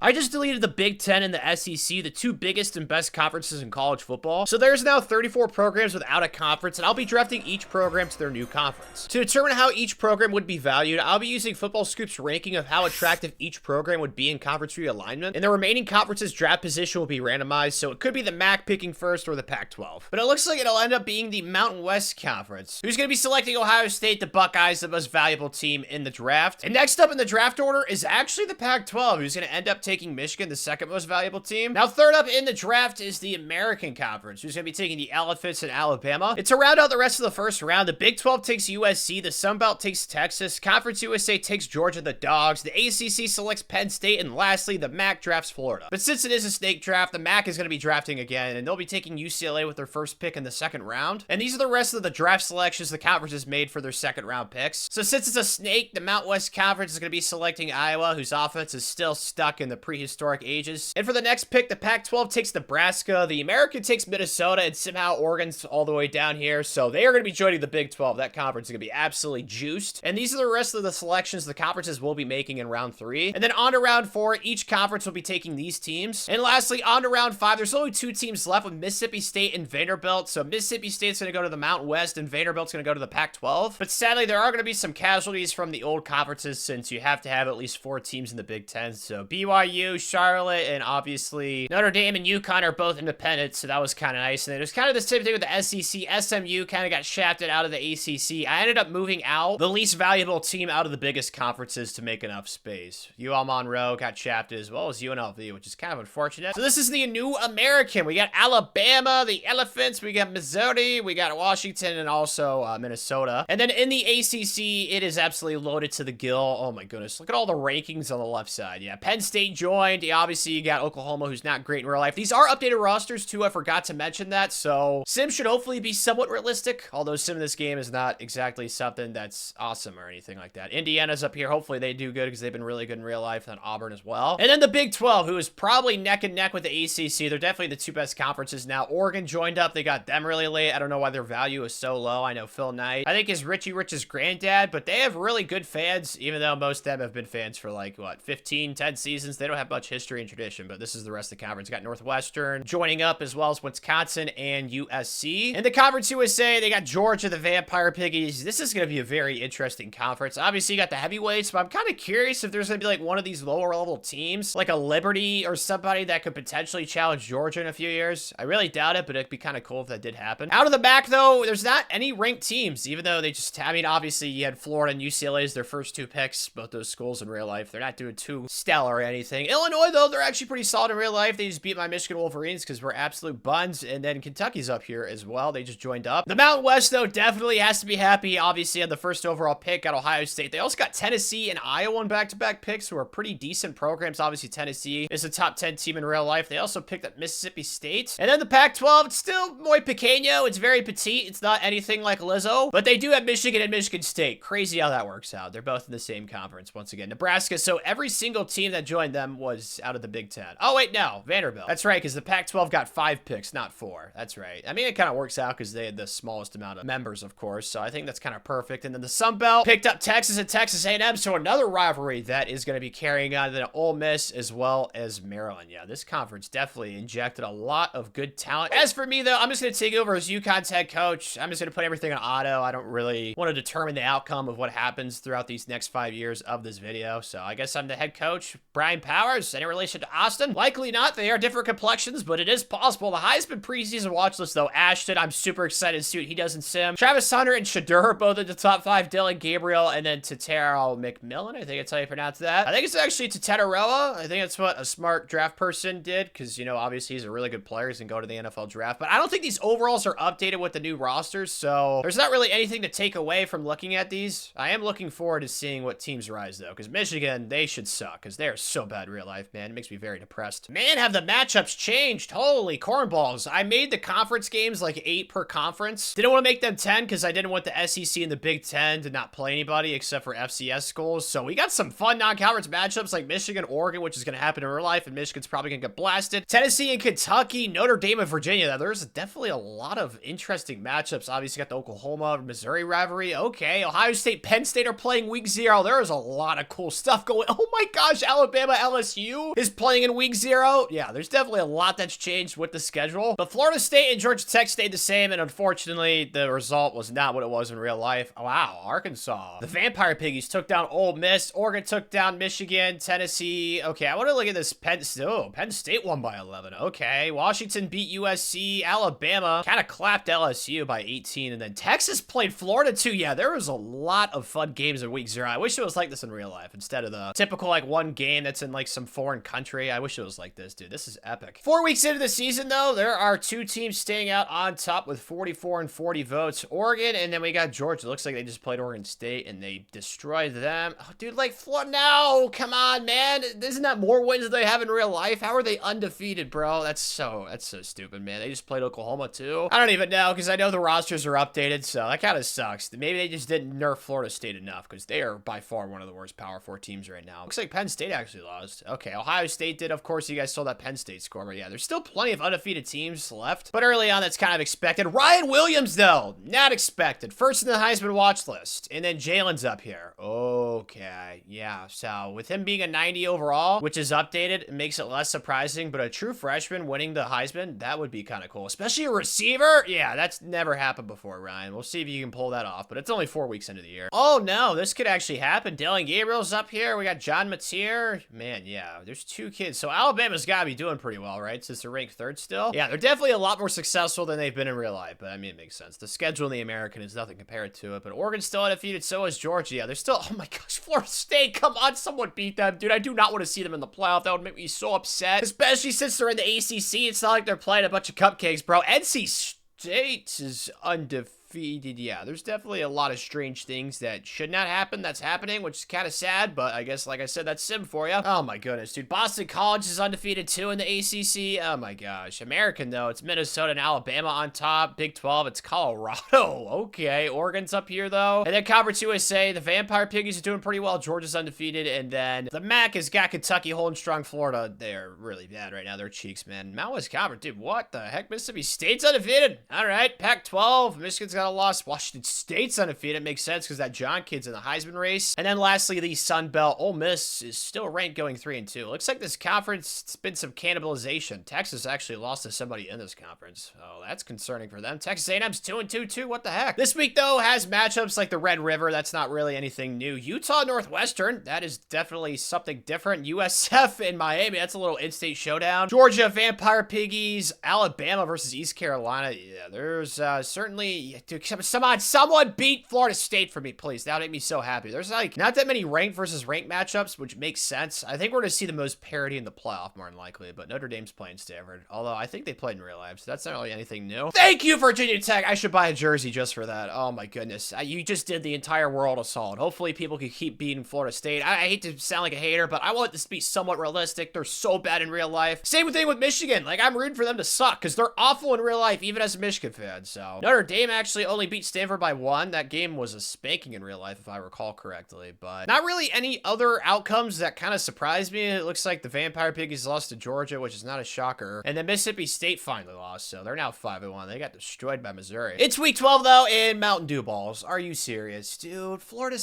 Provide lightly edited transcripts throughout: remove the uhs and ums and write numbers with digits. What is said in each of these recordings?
I just deleted the Big Ten and the SEC, the two biggest and best conferences in college football. So there's now 34 programs without a conference, and I'll be drafting each program to their new conference. To determine how each program would be valued, I'll be using Football Scoop's ranking of how attractive each program would be in conference realignment, and the remaining conferences' draft position will be randomized, so it could be the MAC picking first or the Pac-12. But it looks like it'll end up being the Mountain West Conference, who's going to be selecting Ohio State, the Buckeyes, the most valuable team in the draft. And next up in the draft order is actually the Pac-12, who's going to end up taking Michigan, the second most valuable team. Now, third up in the draft is the American Conference, who's going to be taking the Elephants and Alabama. And to round out the rest of the first round, the Big 12 takes USC, the Sun Belt takes Texas, Conference USA takes Georgia, the Dogs, the ACC selects Penn State, and lastly, the MAC drafts Florida. But since it is a snake draft, the MAC is going to be drafting again, and they'll be taking UCLA with their first pick in the second round. And these are the rest of the draft selections the conference has made for their second round picks. So since it's a snake, the Mountain West Conference is going to be selecting Iowa, whose offense is still stuck in the prehistoric ages. And for the next pick, the Pac-12 takes Nebraska, the American takes Minnesota, and somehow Oregon's all the way down here. So they are going to be joining the Big 12. That conference is going to be absolutely juiced. And these are the rest of the selections the conferences will be making in round 3. And then on to round 4, each conference will be taking these teams. And lastly, on to round 5, there's only 2 teams left with Mississippi State and Vanderbilt. So Mississippi State's going to go to the Mountain West and Vanderbilt's going to go to the Pac-12. But sadly, there are going to be some casualties from the old conferences since you have to have at least 4 teams in the Big Ten. So BYU, Charlotte, and obviously Notre Dame and UConn are both independent, so that was kind of nice. And then it was kind of the same thing with the SEC. SMU kind of got shafted out of the ACC. I ended up moving out the least valuable team out of the biggest conferences to make enough space. UL Monroe got shafted as well as UNLV, which is kind of unfortunate. So this is the new American. We got Alabama, the Elephants, we got Missouri, we got Washington, and also Minnesota. And then in the ACC, it is absolutely loaded to the gill. Oh my goodness. Look at all the rankings on the left side. Yeah, Penn State joined. Yeah, obviously, you got Oklahoma, who's not great in real life. These are updated rosters, too. I forgot to mention that. So Sim should hopefully be somewhat realistic, although Sim in this game is not exactly something that's awesome or anything like that. Indiana's up here. Hopefully, they do good because they've been really good in real life, and Auburn as well. And then the Big 12, who is probably neck and neck with the ACC. They're definitely the 2 best conferences now. Oregon joined up. They got them really late. I don't know why their value is so low. I know Phil Knight, I think, is Richie Rich's granddad, but they have really good fans, even though most of them have been fans for like, what, 15, 10 seasons. They don't have much history and tradition, but this is the rest of the conference. Got Northwestern joining up, as well as Wisconsin and USC. And the Conference USA, they got Georgia, the Vampire Piggies. This is going to be a very interesting conference. Obviously, you got the heavyweights, but I'm kind of curious if there's going to be like one of these lower level teams, like a Liberty or somebody that could potentially challenge Georgia in a few years. I really doubt it, but it'd be kind of cool if that did happen. Out of the back, though, there's not any ranked teams, even though they just, I mean, obviously, you had Florida and UCLA as their first 2 picks, both those schools in real life. They're not doing too stellar or anything. Illinois, though, they're actually pretty solid in real life. They just beat my Michigan Wolverines because we're absolute buns. And then Kentucky's up here as well. They just joined up. The Mountain West, though, definitely has to be happy. Obviously, on the first overall pick, got Ohio State. They also got Tennessee and Iowa in back-to-back picks, who are pretty decent programs. Obviously, Tennessee is a top 10 team in real life. They also picked up Mississippi State. And then the Pac-12, it's still muy pequeño. It's very petite. It's not anything like Lizzo, but they do have Michigan and Michigan State. Crazy how that works out. They're both in the same conference once again. Nebraska, so every single team that joined them was out of the Big Ten. Oh, wait, no. Vanderbilt. That's right, because the Pac-12 got 5 picks, not 4. That's right. I mean, it kind of works out because they had the smallest amount of members, of course, so I think that's kind of perfect. And then the Sun Belt picked up Texas and Texas A&M, so another rivalry that is going to be carrying on. Then Ole Miss as well as Maryland. Yeah, this conference definitely injected a lot of good talent. As for me, though, I'm just going to take over as UConn's head coach. I'm just going to put everything on auto. I don't really want to determine the outcome of what happens throughout these next 5 years of this video, so I guess I'm the head coach. Brian Powers, any relation to Austin? Likely not. They are different complexions, but it is possible. The Heisman preseason watch list, though, Ashton, I'm super excited to see what he does in Sim. Travis Hunter and Shadur, both in the top 5. Dylan Gabriel, and then Tataro McMillan. I think that's how you pronounce that. I think it's actually Tataroa. I think that's what a smart draft person did, because, you know, obviously he's a really good player. He's going to go to the NFL draft, but I don't think these overalls are updated with the new rosters, so there's not really anything to take away from looking at these. I am looking forward to seeing what teams rise, though, because Michigan, they should suck, because they are so bad in real life, man. It makes me very depressed. Man, have the matchups changed? Holy cornballs. I made the conference games like 8 per conference. Didn't want to make them 10 because I didn't want the SEC and the Big Ten to not play anybody except for FCS schools, so we got some fun non-conference matchups like Michigan, Oregon, which is going to happen in real life, and Michigan's probably going to get blasted. Tennessee and Kentucky, Notre Dame and Virginia. There's definitely a lot of interesting matchups. Obviously, got the Oklahoma-Missouri rivalry. Okay, Ohio State, Penn State are playing week 0. There is a lot of cool stuff going. Oh my gosh, Alabama, LSU is playing in week 0. Yeah, there's definitely a lot that's changed with the schedule. But Florida State and Georgia Tech stayed the same, and unfortunately, the result was not what it was in real life. Oh, wow, Arkansas. The Vampire Piggies took down Ole Miss. Oregon took down Michigan, Tennessee. Okay, I want to look at this Penn State won by 11. Okay, Washington beat USC. Alabama kind of clapped LSU by 18, and then Texas played Florida too. Yeah, there was a lot of fun games in week 0. I wish it was like this in real life instead of the typical like one game that's in like some foreign country. I wish it was like this, dude. This is epic. 4 weeks into the season, though, there are 2 teams staying out on top with 44 and 40 votes. Oregon, and then we got Georgia. Looks like they just played Oregon State, and they destroyed them. Oh, dude, like, no, come on, man. Isn't that more wins than they have in real life? How are they undefeated, bro? That's so stupid, man. They just played Oklahoma, too. I don't even know, because I know the rosters are updated, so that kind of sucks. Maybe they just didn't nerf Florida State enough, because they are by far one of the worst Power 4 teams right now. Looks like Penn State actually lost. Okay, Ohio State did. Of course, you guys saw that Penn State score, but yeah, there's still plenty of undefeated teams left. But early on, that's kind of expected. Ryan Williams, though, not expected. First in the Heisman watch list, and then Jalen's up here. Okay, yeah, so with him being a 90 overall, which is updated, it makes it less surprising, but a true freshman winning the Heisman, that would be kind of cool. Especially a receiver. Yeah, that's never happened before, Ryan. We'll see if you can pull that off, but it's only 4 weeks into the year. Oh, no, this could actually happen. Dylan Gabriel's up here. We got John Mateer. Man, yeah, there's 2 kids. So Alabama's got to be doing pretty well, right? Since they're ranked 3rd still. Yeah, they're definitely a lot more successful than they've been in real life, but I mean, it makes sense. The schedule in the American is nothing compared to it, but Oregon's still undefeated, so is Georgia. Yeah, they're still, oh my gosh, Florida State, come on, someone beat them. Dude, I do not want to see them in the playoff. That would make me so upset, especially since they're in the ACC. It's not like they're playing a bunch of cupcakes, bro. NC State is undefeated. Yeah, there's definitely a lot of strange things that should not happen that's happening, which is kind of sad, but I guess, like I said, that's sim for you. Oh my goodness, dude. Boston College is undefeated too in the ACC. Oh my gosh. American, though, it's Minnesota and Alabama on top. Big 12, it's Colorado. Okay, Oregon's up here, though. And then Conference USA, the Vampire Piggies are doing pretty well. Georgia's undefeated, and then the MAC has got Kentucky holding strong. Florida, they're really bad right now. They're cheeks, man. Mountain West Conference, dude, what the heck? Mississippi State's undefeated. All right, Pac-12, Michigan's got a loss. Washington State's undefeated. Makes sense because that John kid's in the Heisman race. And then lastly, the Sun Belt. Ole Miss is still ranked going 3-2. Looks like this conference, it's been some cannibalization. Texas actually lost to somebody in this conference. Oh, that's concerning for them. Texas A&M's 2-2 too. What the heck? This week, though, has matchups like the Red River. That's not really anything new. Utah Northwestern. That is definitely something different. USF in Miami. That's a little in-state showdown. Georgia Vampire Piggies. Alabama versus East Carolina. Yeah, there's certainly... Dude, someone beat Florida State for me, please. That would make me so happy. There's like not that many ranked versus ranked matchups, which makes sense. I think we're going to see the most parity in the playoff more than likely, but Notre Dame's playing Stanford. Although I think they played in real life, so that's not really anything new. Thank you, Virginia Tech. I should buy a jersey just for that. Oh my goodness. You just did the entire world a solid. Hopefully people can keep beating Florida State. I hate to sound like a hater, but I want this to be somewhat realistic. They're so bad in real life. Same thing with Michigan. Like, I'm rooting for them to suck because they're awful in real life, even as a Michigan fan. So Notre Dame actually only beat Stanford by 1. That game was a spanking in real life, if I recall correctly, but not really any other outcomes that kind of surprised me. It looks like the Vampire Piggies lost to Georgia, which is not a shocker, and then Mississippi State finally lost, so they're now 5-1. They got destroyed by Missouri. It's week 12, though, in Mountain Dew balls. Are you serious, dude? Florida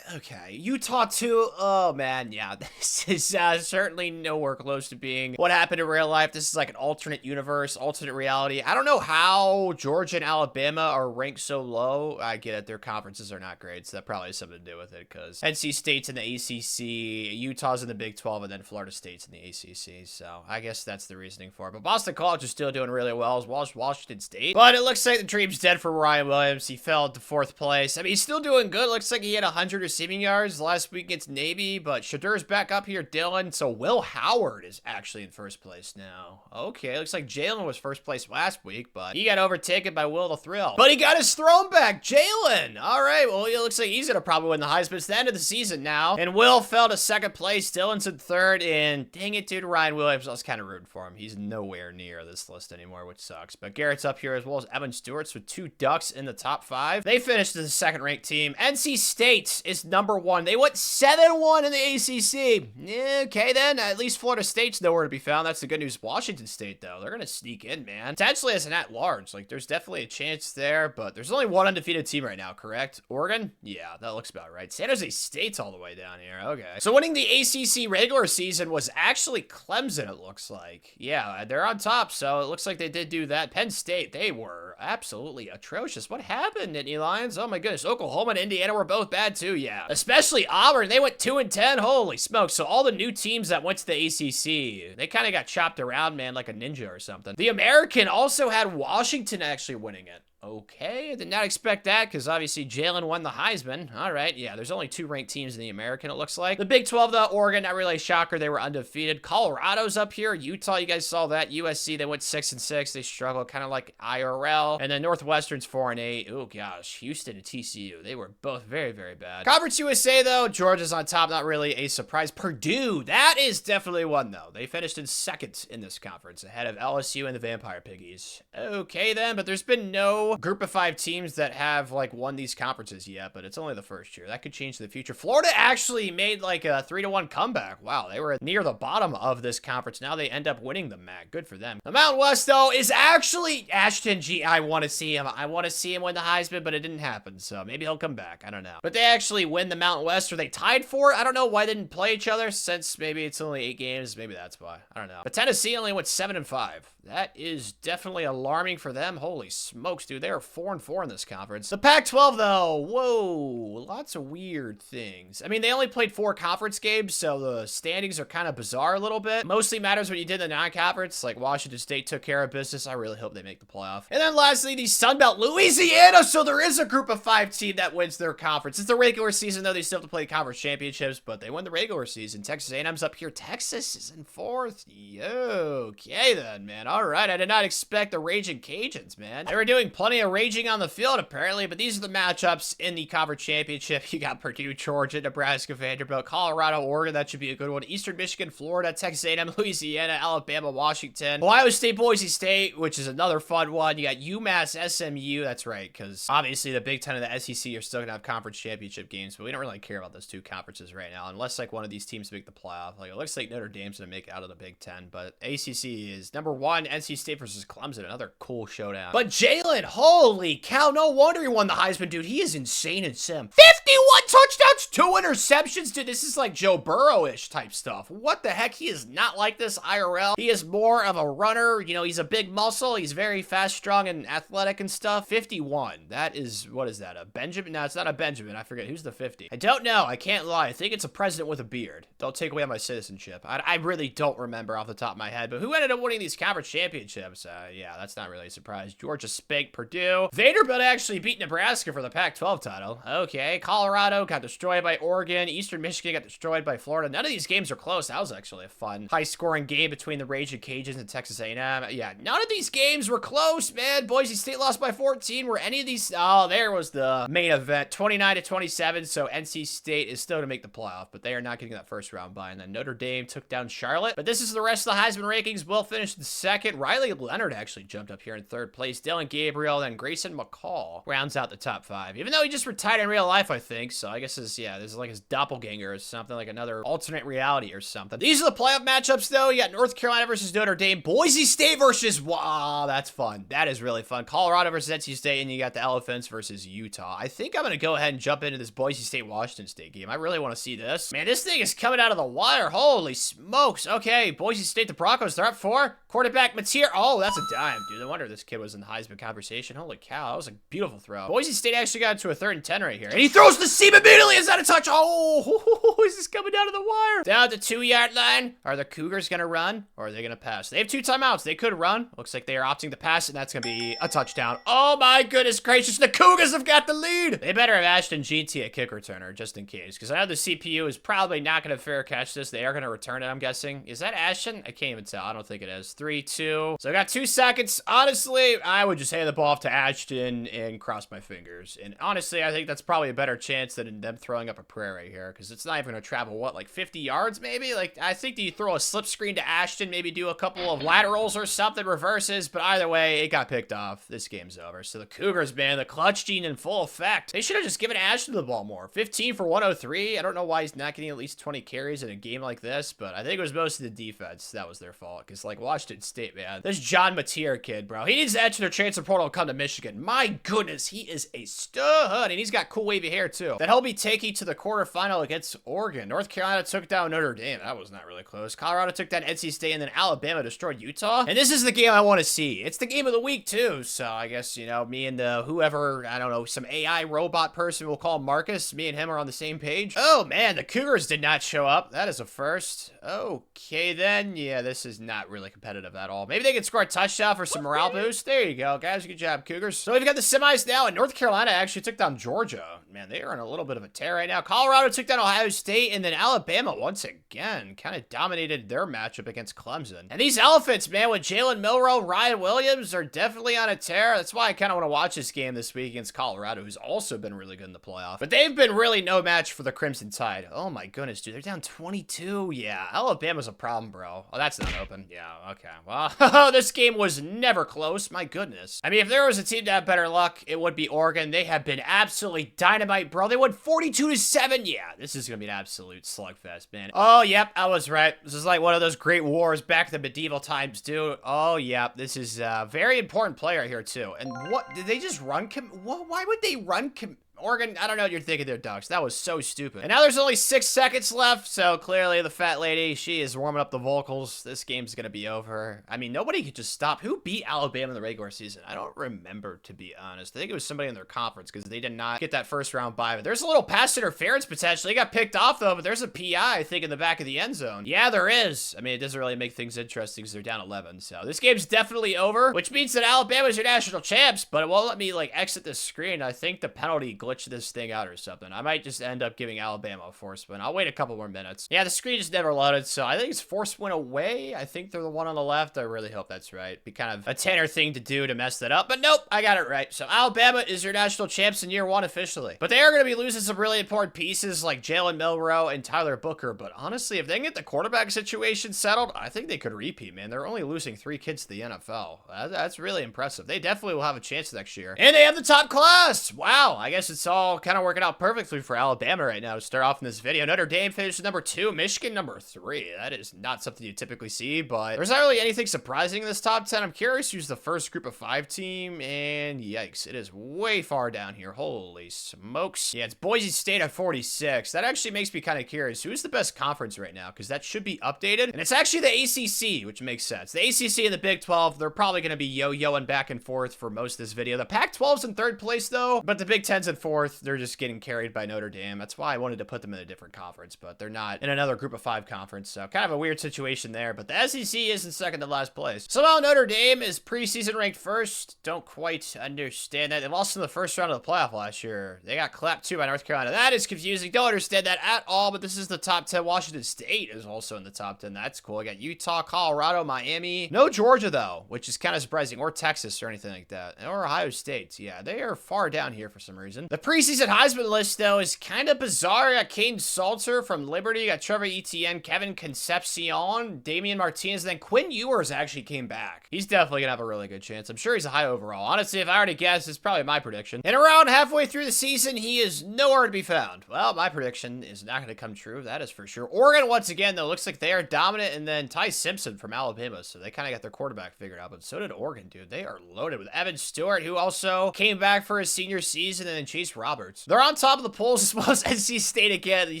okay. Utah, too. Oh, man, yeah. This is certainly nowhere close to being what happened in real life. This is like an alternate universe, alternate reality. I don't know how Georgia and Alabama are ranked so low. I get it. Their conferences are not great, so that probably has something to do with it, because NC State's in the ACC, Utah's in the Big 12, and then Florida State's in the ACC, so I guess that's the reasoning for it. But Boston College is still doing really well, as well as Washington State. But it looks like the dream's dead for Ryan Williams. He fell to 4th place. I mean, he's still doing good. Looks like he had 100 receiving yards last week against Navy, but Shadur's back up here, Dylan, so Will Howard is actually in 1st place now. Okay, looks like Jalen was 1st place last week, but he got overtaken by Will the Thrill. But he got his throne back, Jalen! All right, well, it looks like he's going to probably win the Heisman. It's the end of the season now. And Will fell to 2nd place. Dylan's in 3rd. And dang it, dude, Ryan Williams, I was kind of rooting for him. He's nowhere near this list anymore, which sucks. But Garrett's up here as well as Evan Stewart's with 2 Ducks in the top 5. They finished as the 2nd-ranked team. NC State is number 1. They went 7-1 in the ACC. Okay, then. At least Florida State's nowhere to be found. That's the good news. Washington State, though, they're going to sneak in, man. Potentially as an at-large. Like, there's definitely a chance there, but what? There's only one undefeated team right now, correct? Oregon? Yeah, that looks about right. San Jose State's all the way down here. Okay. So winning the ACC regular season was actually Clemson, it looks like. Yeah, they're on top, so it looks like they did do that. Penn State, they were absolutely atrocious. What happened, Nittany Lions? Oh my goodness. Oklahoma and Indiana were both bad too, yeah. Especially Auburn, they went 2-10. Holy smokes. So all the new teams that went to the ACC, they kind of got chopped around, man, like a ninja or something. The American also had Washington actually winning it. Okay, I did not expect that because obviously Jalen won the Heisman. All right, yeah, there's only 2 ranked teams in the American, it looks like. The Big 12, though, Oregon, not really a shocker. They were undefeated. Colorado's up here. Utah, you guys saw that. USC, they went 6-6. They struggled kind of like IRL. And then Northwestern's 4-8. Oh, gosh, Houston and TCU. They were both very, very bad. Conference USA, though, Georgia's on top. Not really a surprise. Purdue, that is definitely one, though. They finished in 2nd in this conference, ahead of LSU and the Vampire Piggies. Okay, then, but there's been no group of 5 teams that have like won these conferences yet, but it's only the first year. That could change in the future. Florida actually made like a 3-1 comeback. Wow, they were near the bottom of this conference. Now they end up winning the MAC. Good for them. The Mountain West, though, is actually Ashton G. I want to see him. I want to see him win the Heisman, but it didn't happen, so maybe he'll come back. I don't know. But they actually win the Mountain West. Are they tied for it? I don't know why they didn't play each other since maybe it's only 8 games. Maybe that's why. I don't know. But Tennessee only went 7-5. That is definitely alarming for them. Holy smokes, dude. They are 4-4 in this conference. The Pac-12, though, whoa, lots of weird things. I mean, they only played 4 conference games, so the standings are kind of bizarre a little bit. Mostly matters what you did in the non-conference. Like, Washington State took care of business. I really hope they make the playoff. And then lastly, the Sun Belt, Louisiana. So there is a group of 5 team that wins their conference. It's the regular season, though. They still have to play conference championships, but they win the regular season. Texas A&M's up here. Texas is in 4th. Okay, then, man. All right, I did not expect the Raging Cajuns, man. They were doing plenty of raging on the field, apparently, but these are the matchups in the conference championship. You got Purdue, Georgia, Nebraska, Vanderbilt, Colorado, Oregon. That should be a good one. Eastern Michigan, Florida, Texas A&M, Louisiana, Alabama, Washington, Ohio State, Boise State, which is another fun one. You got UMass, SMU. That's right, because obviously the Big Ten and the SEC are still going to have conference championship games, but we don't really care about those 2 conferences right now, unless like one of these teams make the playoff. Like, it looks like Notre Dame's going to make it out of the Big Ten, but ACC is number 1, NC State versus Clemson, another cool showdown. But Jalen, holy cow, no wonder he won the Heisman, dude. He is insane in sim. 51 touchdowns, 2 interceptions, dude. This is like Joe Burrow-ish type stuff. What the heck? He is not like this IRL. He is more of a runner. You know, he's a big muscle. He's very fast, strong, and athletic and stuff. 51. That is, what is that? A Benjamin? No, it's not a Benjamin. I forget. Who's the 50? I don't know. I can't lie. I think it's a president with a beard. Don't take away my citizenship. I really don't remember off the top of my head, but who ended up winning these conference championships? Yeah, that's not really a surprise. Georgia spanked Purdue. Vanderbilt actually beat Nebraska for the Pac-12 title. Okay, Colorado got destroyed by Oregon. Eastern Michigan got destroyed by Florida. None of these games are close. That was actually a fun, high-scoring game between the Raging Cajuns and Texas A&M. Yeah, none of these games were close, man. Boise State lost by 14. Were any of these? Oh, there was the main event, 29-27. So NC State is still to make the playoff, but they are not getting that first round bye. And then Notre Dame took down Charlotte. But this is the rest of the Heisman rankings. Will finished in 2nd. Riley Leonard actually jumped up here in 3rd place. Dylan Gabriel, then Grayson McCall rounds out the top 5. Even though he just retired in real life, I think. So I guess this is like his doppelganger or something, like another alternate reality or something. These are the playoff matchups, though. You got North Carolina versus Notre Dame. Boise State versus, wow, that's fun. That is really fun. Colorado versus NC State, and you got the Elephants versus Utah. I think I'm going to go ahead and jump into this Boise State-Washington State game. I really want to see this. Man, this thing is coming out of the wire. Holy smokes. Okay, Boise State, the Broncos, they're up 4. Quarterback Mateer. Oh, that's a dime, dude. No wonder this kid was in the Heisman conversation. Holy cow, that was a beautiful throw. Boise State actually got into a 3rd and 10 right here. And he throws the seam immediately. Is that a touch? Oh, is this coming down to the wire? Down the 2-yard line. Are the Cougars going to run or are they going to pass? They have 2 timeouts. They could run. Looks like they are opting to pass, and that's going to be a touchdown. Oh my goodness gracious. The Cougars have got the lead. They better have Ashton GT a kick returner just in case, because I know the CPU is probably not going to fair catch this. They are going to return it, I'm guessing. Is that Ashton? I can't even tell. I don't think it is. 3, 2. So I got 2 seconds. Honestly, I would just hand the ball off to Ashton and cross my fingers. And honestly, I think that's probably a better chance than them throwing up a prayer right here, because it's not even going to travel, what, like 50 yards maybe? Like, I think you throw a slip screen to Ashton, maybe do a couple of laterals or something, reverses, but either way, it got picked off. This game's over. So the Cougars, man, the clutch gene in full effect. They should have just given Ashton the ball more. 15 for 103. I don't know why he's not getting at least 20 carries in a game like this, but I think it was mostly the defense that was their fault, because, like, Washington State, man, this John Mateer kid, bro, he needs to enter their transfer portal and come come to Michigan. My goodness, he is a stud, and he's got cool wavy hair too. Then he'll be taking to the quarterfinal against Oregon. North Carolina took down Notre Dame. That was not really close. Colorado took down NC State, and then Alabama destroyed Utah. And this is the game I want to see. It's the game of the week too, so I guess, you know, me and whoever, I don't know, some AI robot person we'll call Marcus, me and him are on the same page. Oh man, the Cougars did not show up. That is a first. Okay then, yeah, this is not really competitive at all. Maybe they can score a touchdown for some morale boost. There you go, guys. Good job, Cougars. So we've got the semis now, and North Carolina actually took down Georgia. Man, they are in a little bit of a tear right now. Colorado took down Ohio State, and then Alabama, once again, kind of dominated their matchup against Clemson. And these Elephants, man, with Jalen Milroe, Ryan Williams, are definitely on a tear. That's why I kind of want to watch this game this week against Colorado, who's also been really good in the playoff. But they've been really no match for the Crimson Tide. Oh my goodness, dude. They're down 22. Yeah, Alabama's a problem, bro. Oh, that's not open. Yeah, okay. Well, this game was never close. My goodness. I mean, if there was a team to have better luck, it would be Oregon. They have been absolutely dynamite, bro. They won 42-7. Yeah, this is going to be an absolute slugfest, man. Oh, yep, I was right. This is like one of those great wars back in the medieval times, dude. Oh, yep, this is a very important player here, too. And what, did they just run? Why would they run? Oregon, I don't know what you're thinking there, Ducks. That was so stupid. And now there's only 6 seconds left, so clearly the fat lady, she is warming up the vocals. This game's gonna be over. I mean, nobody could just stop. Who beat Alabama in the regular season? I don't remember, to be honest. I think it was somebody in their conference, because they did not get that first round bye. But there's a little pass interference potential. He got picked off, though, but there's a PI, I think, in the back of the end zone. Yeah, there is. I mean, it doesn't really make things interesting, because they're down 11. So this game's definitely over, which means that Alabama's your national champs, but it won't let me, like, exit this screen. I think the penalty glitched this thing out or something. I might just end up giving Alabama a force win. I'll wait a couple more minutes. Yeah, the screen just never loaded, so I think it's force win away. I think they're the one on the left. I really hope that's right. Be kind of a Tanner thing to do to mess that up, but nope, I got it right. So Alabama is your national champs in year 1 officially. But they are going to be losing some really important pieces like Jalen Milroe and Tyler Booker, but honestly, if they can get the quarterback situation settled, I think they could repeat, man. They're only losing 3 kids to the NFL. That's really impressive. They definitely will have a chance next year. And they have the top class! Wow, I guess it's all kind of working out perfectly for Alabama right now to start off in this video. Notre Dame finished number 2, Michigan number 3. That is not something you typically see, but there's not really anything surprising in this top 10. I'm curious who's the first group of 5 team, and yikes, it is way far down here. Holy smokes. Yeah, it's Boise State at 46. That actually makes me kind of curious. Who's the best conference right now? Because that should be updated, and it's actually the ACC, which makes sense. The ACC and the Big 12, they're probably going to be yo-yoing back and forth for most of this video. The Pac-12's in 3rd place, though, but the Big 10's in 4th. They're just getting carried by Notre Dame. That's why I wanted to put them in a different conference, but they're not in another group of 5 conference, so kind of a weird situation there. But the SEC is in 2nd to last place. Somehow Notre Dame is preseason ranked 1st. Don't quite understand that. They lost in the first round of the playoff last year. They got clapped too by North Carolina. That is confusing. Don't understand that at all, but this is the top 10. Washington State is also in the top 10. That's cool. I got Utah, Colorado, Miami. No Georgia, though, which is kind of surprising, or Texas or anything like that. Or Ohio State. Yeah, they are far down here for some reason. The preseason Heisman list, though, is kind of bizarre. You got Caden Salter from Liberty. You got Trevor Etienne, Kevin Concepcion, Damian Martinez, and then Quinn Ewers actually came back. He's definitely gonna have a really good chance. I'm sure he's a high overall. Honestly, if I already guessed, it's probably my prediction. And around halfway through the season, he is nowhere to be found. Well, my prediction is not gonna come true. That is for sure. Oregon, once again, though, looks like they are dominant, and then Ty Simpson from Alabama, so they kind of got their quarterback figured out, but so did Oregon, dude. They are loaded with Evan Stewart, who also came back for his senior season, and then Chase Roberts. They're on top of the polls as well as NC State again. You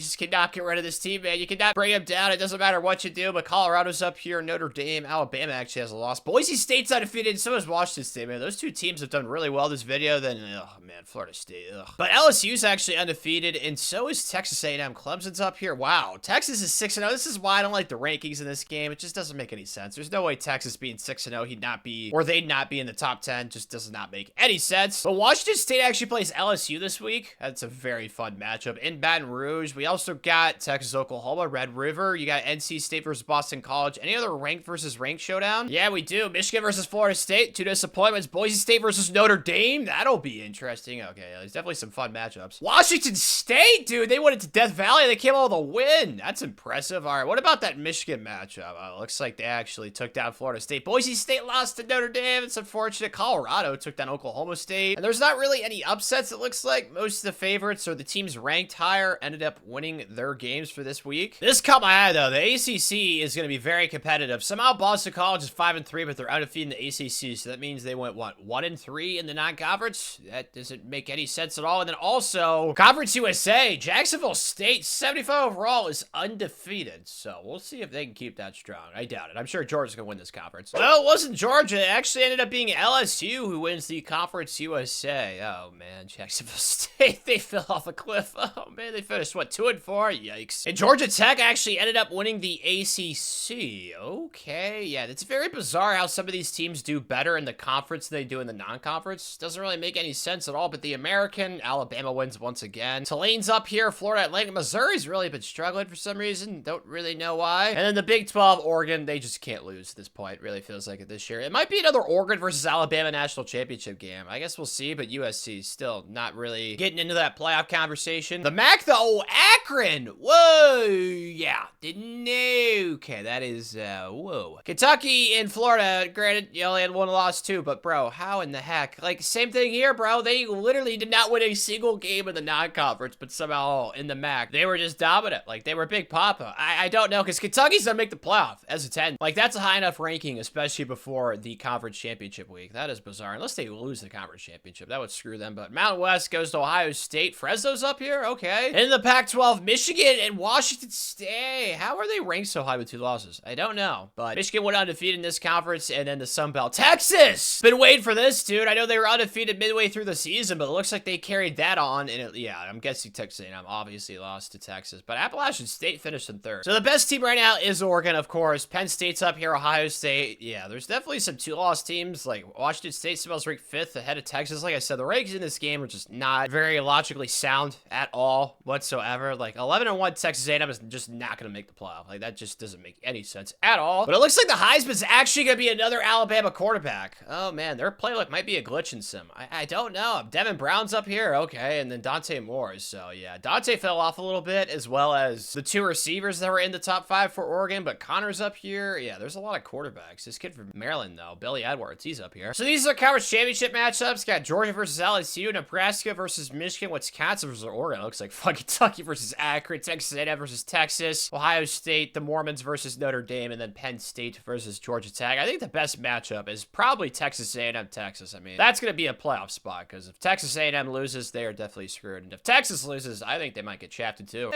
just cannot get rid of this team, man. You cannot bring them down. It doesn't matter what you do, but Colorado's up here. Notre Dame, Alabama actually has a loss. Boise State's undefeated, and so is Washington State, man. Those 2 teams have done really well this video. Then, oh, man, Florida State, ugh. But LSU's actually undefeated, and so is Texas A&M. Clemson's up here. Wow, Texas is 6-0. This is why I don't like the rankings in this game. It just doesn't make any sense. There's no way Texas being 6-0, he'd not be, or they'd not be in the top 10. Just does not make any sense. But Washington State actually plays LSU this week. That's a very fun matchup. In Baton Rouge, we also got Texas, Oklahoma, Red River. You got NC State versus Boston College. Any other ranked versus ranked showdown? Yeah, we do. Michigan versus Florida State. 2 disappointments. Boise State versus Notre Dame. That'll be interesting. Okay, there's definitely some fun matchups. Washington State, dude. They went into Death Valley. They came out with a win. That's impressive. All right, what about that Michigan matchup? Looks like they actually took down Florida State. Boise State lost to Notre Dame. It's unfortunate. Colorado took down Oklahoma State. And there's not really any upsets, it looks looks like most of the favorites or the teams ranked higher ended up winning their games for this week. This caught my eye, though. The ACC is going to be very competitive. Somehow Boston College is 5-3, but they're undefeated in the ACC, so that means they went, what, 1-3 in the non-conference? That doesn't make any sense at all. And then also, Conference USA, Jacksonville State, 75 overall, is undefeated. So we'll see if they can keep that strong. I doubt it. I'm sure Georgia's going to win this conference. Well, it wasn't Georgia. It actually ended up being LSU who wins the Conference USA. Oh, man, Jacksonville State, they fell off a cliff. Oh, man, they finished, what, 2-4? Yikes. And Georgia Tech actually ended up winning the ACC. Okay, yeah, it's very bizarre how some of these teams do better in the conference than they do in the non-conference. Doesn't really make any sense at all, but the American, Alabama wins once again. Tulane's up here, Florida Atlantic. Missouri's really been struggling for some reason. Don't really know why. And then the Big 12, Oregon, they just can't lose at this point. Really feels like it this year. It might be another Oregon versus Alabama national championship game. I guess we'll see, but USC still not really getting into that playoff conversation. The MAC, though, Akron. Whoa, yeah, didn't know. Okay, that is, whoa. Kentucky and Florida, granted, you only had one loss too, but bro, how in the heck? Like, same thing here, bro. They literally did not win a single game in the non-conference, but somehow in the MAC, they were just dominant. Like, they were Big Papa. I don't know, because Kentucky's gonna make the playoff as a 10. Like, that's a high enough ranking, especially before the conference championship week. That is bizarre. Unless they lose the conference championship, that would screw them. But Mountain West goes to Ohio State. Fresno's up here, okay. In the Pac-12, Michigan and Washington State. How are they ranked so high with 2 losses? I don't know, but Michigan went undefeated in this conference, and then the Sun Belt. Texas! Been waiting for this, dude. I know they were undefeated midway through the season, but it looks like they carried that on, and yeah, I'm guessing Texas A&M obviously lost to Texas, but Appalachian State finished in 3rd. So the best team right now is Oregon, of course. Penn State's up here, Ohio State. Yeah, there's definitely some 2-loss teams, like Washington State smells ranked 5th ahead of Texas. Like I said, the rankings in this game are just not very logically sound at all whatsoever. Like, 11-1 Texas A&M is just not going to make the playoff. Like, that just doesn't make any sense at all. But it looks like the Heisman's actually going to be another Alabama quarterback. Oh, man, their play look might be a glitch in sim. I don't know. Devin Brown's up here, okay, and then Dante Moore. So, yeah, Dante fell off a little bit, as well as the 2 receivers that were in the top 5 for Oregon, but Connor's up here. Yeah, there's a lot of quarterbacks. This kid from Maryland, though, Billy Edwards, he's up here. So these are conference championship matchups. Got Georgia versus LSU, Nebraska versus Michigan, Wisconsin versus Oregon. It looks like fucking Kentucky versus Akron, Texas A&M versus Texas, Ohio State, the Mormons versus Notre Dame, and then Penn State versus Georgia Tech. I think the best matchup is probably Texas A&M Texas. I mean, that's going to be a playoff spot, because if Texas A&M loses, they are definitely screwed. And if Texas loses, I think they might get shafted too.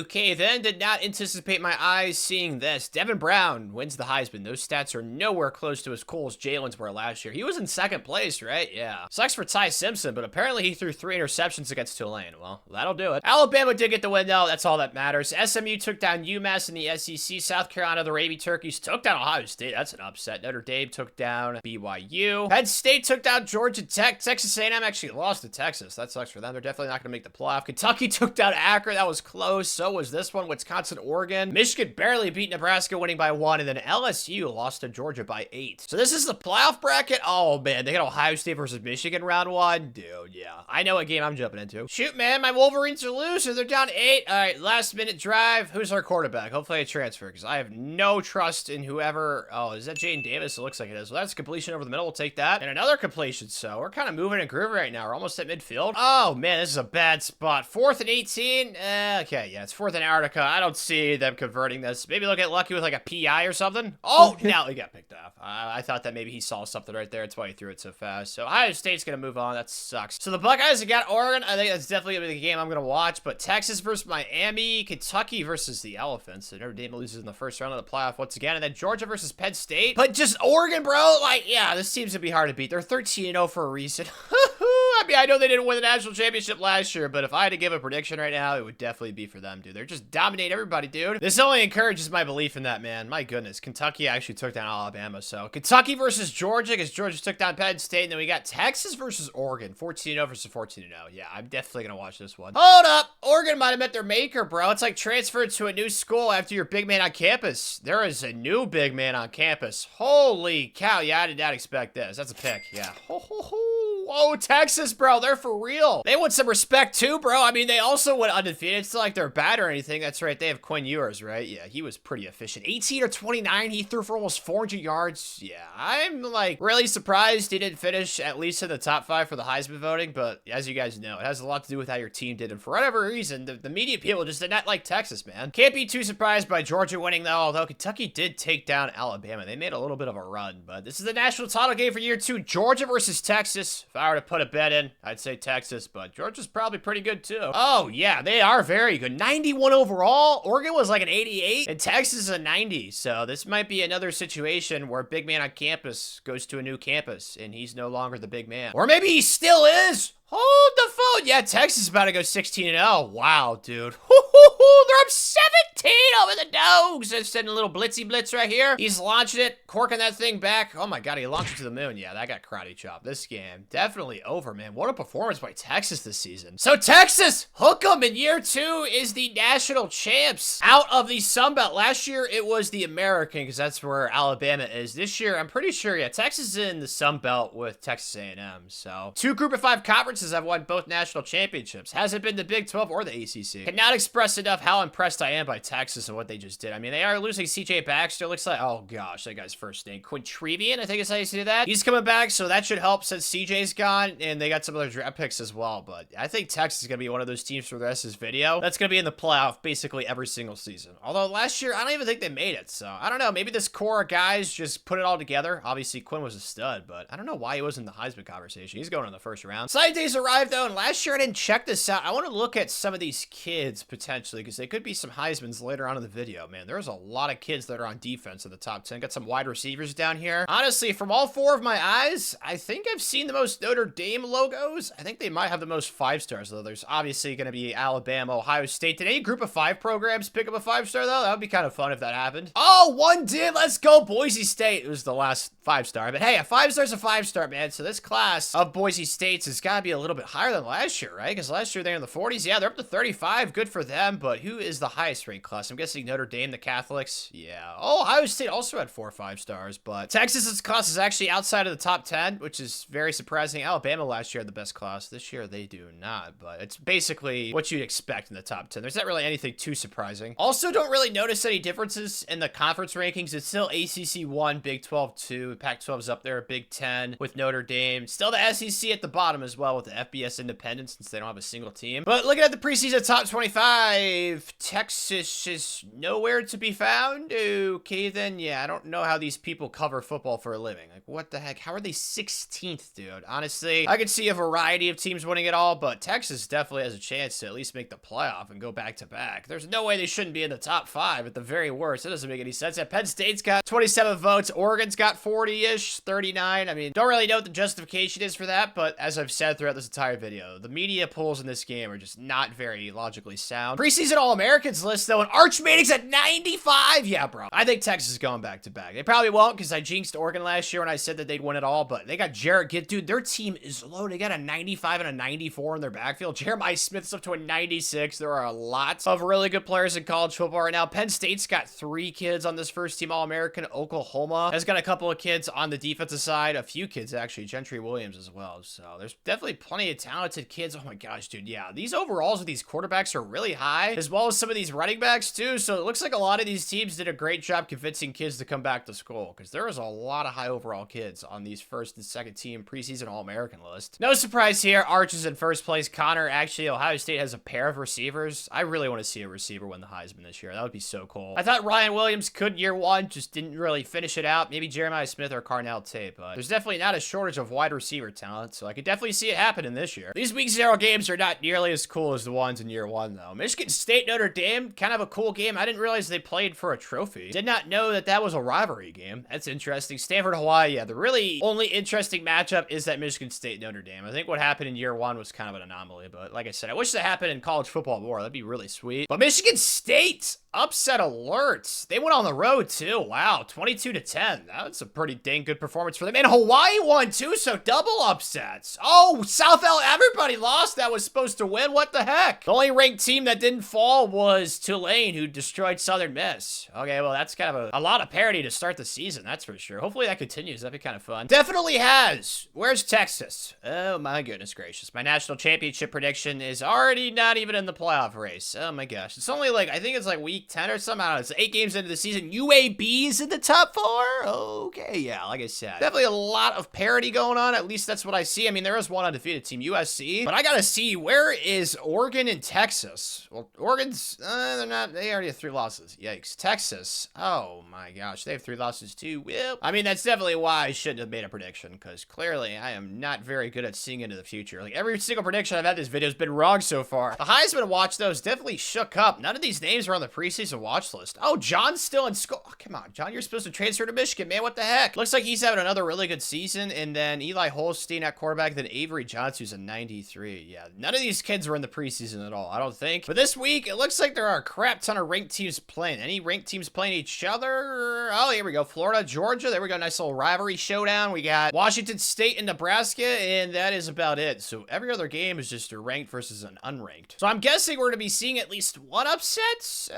Okay, then did not anticipate my eyes seeing this. Devin Brown wins the Heisman. Those stats are nowhere close to as cool as Jalen's were last year. He was in 2nd place, right? Yeah. Sucks for Ty Simpson, but apparently he threw 3 interceptions against Tulane. Well, that'll do it. Alabama did get the win, though. That's all that matters. SMU took down UMass in the SEC. South Carolina, the Raby Turkeys, took down Ohio State. That's an upset. Notre Dame took down BYU. Penn State took down Georgia Tech. Texas A&M actually lost to Texas. That sucks for them. They're definitely not going to make the playoff. Kentucky took down Akron. That was close. So was this one. Wisconsin, Oregon. Michigan barely beat Nebraska, winning by 1. And then LSU lost to Georgia by 8. So this is the playoff bracket. Oh, man. They got Ohio State versus Michigan round 1. Dude, yeah. I know what game I'm jumping into. Shoot, man. My Wolverines are losing. They're down 8. All right. Last minute drive. Who's our quarterback? Hopefully I transfer, because I have no trust in whoever. Oh, is that Jaden Davis? It looks like it is. Well, that's completion over the middle. We'll take that. And another completion. So we're kind of moving and grooving right now. We're almost at midfield. Oh, man. This is a bad spot. 4th and 18. Okay. Yeah. It's 4th and Antarctica. I don't see them converting this. Maybe they'll get lucky with like a PI or something. Oh, now he got picked off. I thought that maybe he saw something right there. That's why he threw it so fast. So Ohio State's going to move on. That sucks. So the Buckeyes have got Oregon. I think that's definitely going to be the game I'm going to watch. But Texas versus Miami, Kentucky versus the Elephants. So Notre Dame loses in the first round of the playoff once again. And then Georgia versus Penn State. But just Oregon, bro. Like, yeah, this team's going to be hard to beat. They're 13-0 for a reason. I mean, I know they didn't win the national championship last year, but if I had to give a prediction right now, it would definitely be for them, dude. They're just dominate everybody, dude. This only encourages my belief in that, man. My goodness. Kentucky actually took down Alabama. So Kentucky versus Georgia, because Georgia took down Penn State. And then we got Texas versus Oregon. 14-0 versus 14-0. Yeah, I'm definitely going to watch this one. Hold up. Oregon might have met their maker, bro. It's like transferred to a new school after your big man on campus. There is a new big man on campus. Holy cow. Yeah, I did not expect this. That's a pick. Yeah. Ho, ho, ho. Whoa, Texas, bro, they're for real. They want some respect too, bro. I mean, they also went undefeated. It's not like they're bad or anything. That's right. They have Quinn Ewers, right? Yeah, he was pretty efficient. 18 or 29. He threw for almost 400 yards. Yeah, I'm like really surprised he didn't finish at least in the top 5 for the Heisman voting. But as you guys know, it has a lot to do with how your team did. And for whatever reason, the media people just did not like Texas, man. Can't be too surprised by Georgia winning though, although Kentucky did take down Alabama. They made a little bit of a run, but this is the national title game for year 2. Georgia versus Texas. If I were to put a bet in, I'd say Texas, but Georgia's probably pretty good too. Oh yeah, they are very good. 91 overall. Oregon was like an 88 and Texas is a 90. So this might be another situation where big man on campus goes to a new campus and he's no longer the big man. Or maybe he still is. Hold the phone. Yeah, Texas is about to go 16-0. Wow, dude. They're up 17 over the Dogs. They're sending a little blitzy blitz right here. He's launching it, corking that thing back. Oh my God, he launched it to the moon. Yeah, that got karate chopped. This game definitely over, man. What a performance by Texas this season. So Texas, hook 'em in year 2 is the national champs out of the Sun Belt. Last year, it was the American because that's where Alabama is. This year, I'm pretty sure, yeah, Texas is in the Sun Belt with Texas A&M. So 2 Group of 5 conferences have won both national championships. Hasn't been the Big 12 or the ACC. Cannot express enough how impressed I am by Texas and what they just did. I mean, they are losing CJ Baxter. Looks like, oh gosh, that guy's first name. Quintrevian, I think is how you say that. He's coming back, so that should help since CJ's gone, and they got some other draft picks as well. But I think Texas is going to be one of those teams for the rest of this video that's going to be in the playoff basically every single season. Although last year, I don't even think they made it. So I don't know. Maybe this core of guys just put it all together. Obviously, Quinn was a stud, but I don't know why he was in the Heisman conversation. He's going in the first round. Signing days arrived, though, and last year I didn't check this out. I want to look at some of these kids potentially because they could be some Heismans later on in the video. Man, there's a lot of kids that are on defense in the top 10. Got some wide receivers down here. Honestly, from all 4 of my eyes, I think I've seen the most Notre Dame logos. I think they might have the most 5-stars, though. There's obviously going to be Alabama, Ohio State. Did any Group of 5 programs pick up a 5-star, though? That would be kind of fun if that happened. Oh, one did. Let's go, Boise State. It was the last 5-star. But hey, a 5-star's a 5-star, man. So this class of Boise State's has got to be a little bit higher than last year, right? Because last year they're in the 40s. Yeah, they're up to 35. Good for them. But who is the highest ranked class? I'm guessing Notre Dame, the Catholics. Yeah. Oh, Ohio State also had 4 5-stars. But Texas's class is actually outside of the top 10, which is very surprising. Alabama last year had the best class. This year they do not. But it's basically what you'd expect in the top 10. There's not really anything too surprising. Also, don't really notice any differences in the conference rankings. It's still ACC 1, Big 12 2. Pac-12's up there, Big 10 with Notre Dame. Still the SEC at the bottom as well with the FBS independents since they don't have a single team. But looking at the preseason top 25, Texas is nowhere to be found. Okay, then, yeah, I don't know how these people cover football for a living. Like, what the heck? How are they 16th, dude? Honestly, I could see a variety of teams winning it all, but Texas definitely has a chance to at least make the playoff and go back-to-back. There's no way they shouldn't be in the top 5 at the very worst. It doesn't make any sense. Yeah, Penn State's got 27 votes. Oregon's got 40-ish, 39. I mean, don't really know what the justification is for that, but as I've said throughout this entire video, the media polls in this game are just not very logically sound. Preseason All-Americans list, though, and Arch Manning's at 95. Yeah, bro. I think Texas is going back-to-back. They probably won't because I jinxed Oregon last year when I said that they'd win it all, but they got Jarrett Gitt. Dude, their team is low. They got a 95 and a 94 in their backfield. Jeremiah Smith's up to a 96. There are a lot of really good players in college football right now. Penn State's got 3 kids on this first team All-American. Oklahoma has got a couple of kids on the defensive side. A few kids, actually. Gentry Williams as well. So there's definitely plenty of talented kids. Oh my gosh, dude. Yeah, these overalls with these quarterbacks are really high, as well as some of these running backs too. So it looks like a lot of these teams did a great job convincing kids to come back to school because there is a lot of high overall kids on these first and second team preseason All-American list. No surprise here. Arch is in first place. Connor, actually, Ohio State has a pair of receivers. I really want to see a receiver win the Heisman this year. That would be so cool. I thought Ryan Williams could year 1, just didn't really finish it out. Maybe Jeremiah Smith or Carnell Tate, but there's definitely not a shortage of wide receiver talent, so I could definitely see it happening this year. These week 0 games are not nearly as cool as the ones in year 1, though. Michigan State, Notre Dame, kind of a cool game. I didn't realize they played for a trophy. Did not know that that was a rivalry game. That's interesting. Stanford, Hawaii, yeah, the really only interesting matchup is that Michigan State, Notre Dame. I think what happened in year 1 was kind of an anomaly, but like I said, I wish that happened in college football more. That'd be really sweet. But Michigan State, upset alerts. They went on the road too. Wow, 22-10. That's a pretty dang good performance for them. And Hawaii won too, so double upsets. Oh, South L, everybody lost that was supposed to win. What the heck? The only ranked team that didn't fall was Tulane, who destroyed Southern Miss. Okay, well, that's kind of a lot of parity to start the season, that's for sure. Hopefully that continues. That'd be kind of fun. Definitely has. Where's Texas? Oh my goodness gracious. My national championship prediction is already not even in the playoff race. Oh my gosh. It's only like, I think it's like week 10 or something. I don't know. It's 8 games into the season. UAB's in the top 4? Okay, yeah, like I said. Definitely a lot of parity going on. At least that's what I see. I mean, there is one undefeated team, USC. But I gotta see, where is Oregon and Texas? Well, Oregon's, they're not, they already have 3 losses. Yikes. Texas. Oh my gosh, they have 3 losses too. Well, I mean, that's definitely why I shouldn't have made a prediction, because clearly I am not very good at seeing into the future. Like, every single prediction I've had this video has been wrong so far. The Heisman watch, though, is definitely shook up. None of these names are on the preseason watch list. Oh, John's still in school. Oh, come on, John, you're supposed to transfer to Michigan, man. What the heck? Looks like he's having another really good season, and then Eli Holstein at quarterback, then Avery Johnson, who's a 93. Yeah, none of these kids were in the preseason at all, I don't think. But this week, it looks like there are a crap ton of ranked teams playing. Any ranked teams playing each other? Oh, here we go. Florida, Georgia. There we go. Nice little rivalry showdown. We got Washington State and Nebraska, and that is about it. So every other game is just a ranked versus an unranked. So I'm guessing we're going to be seeing at least one upset.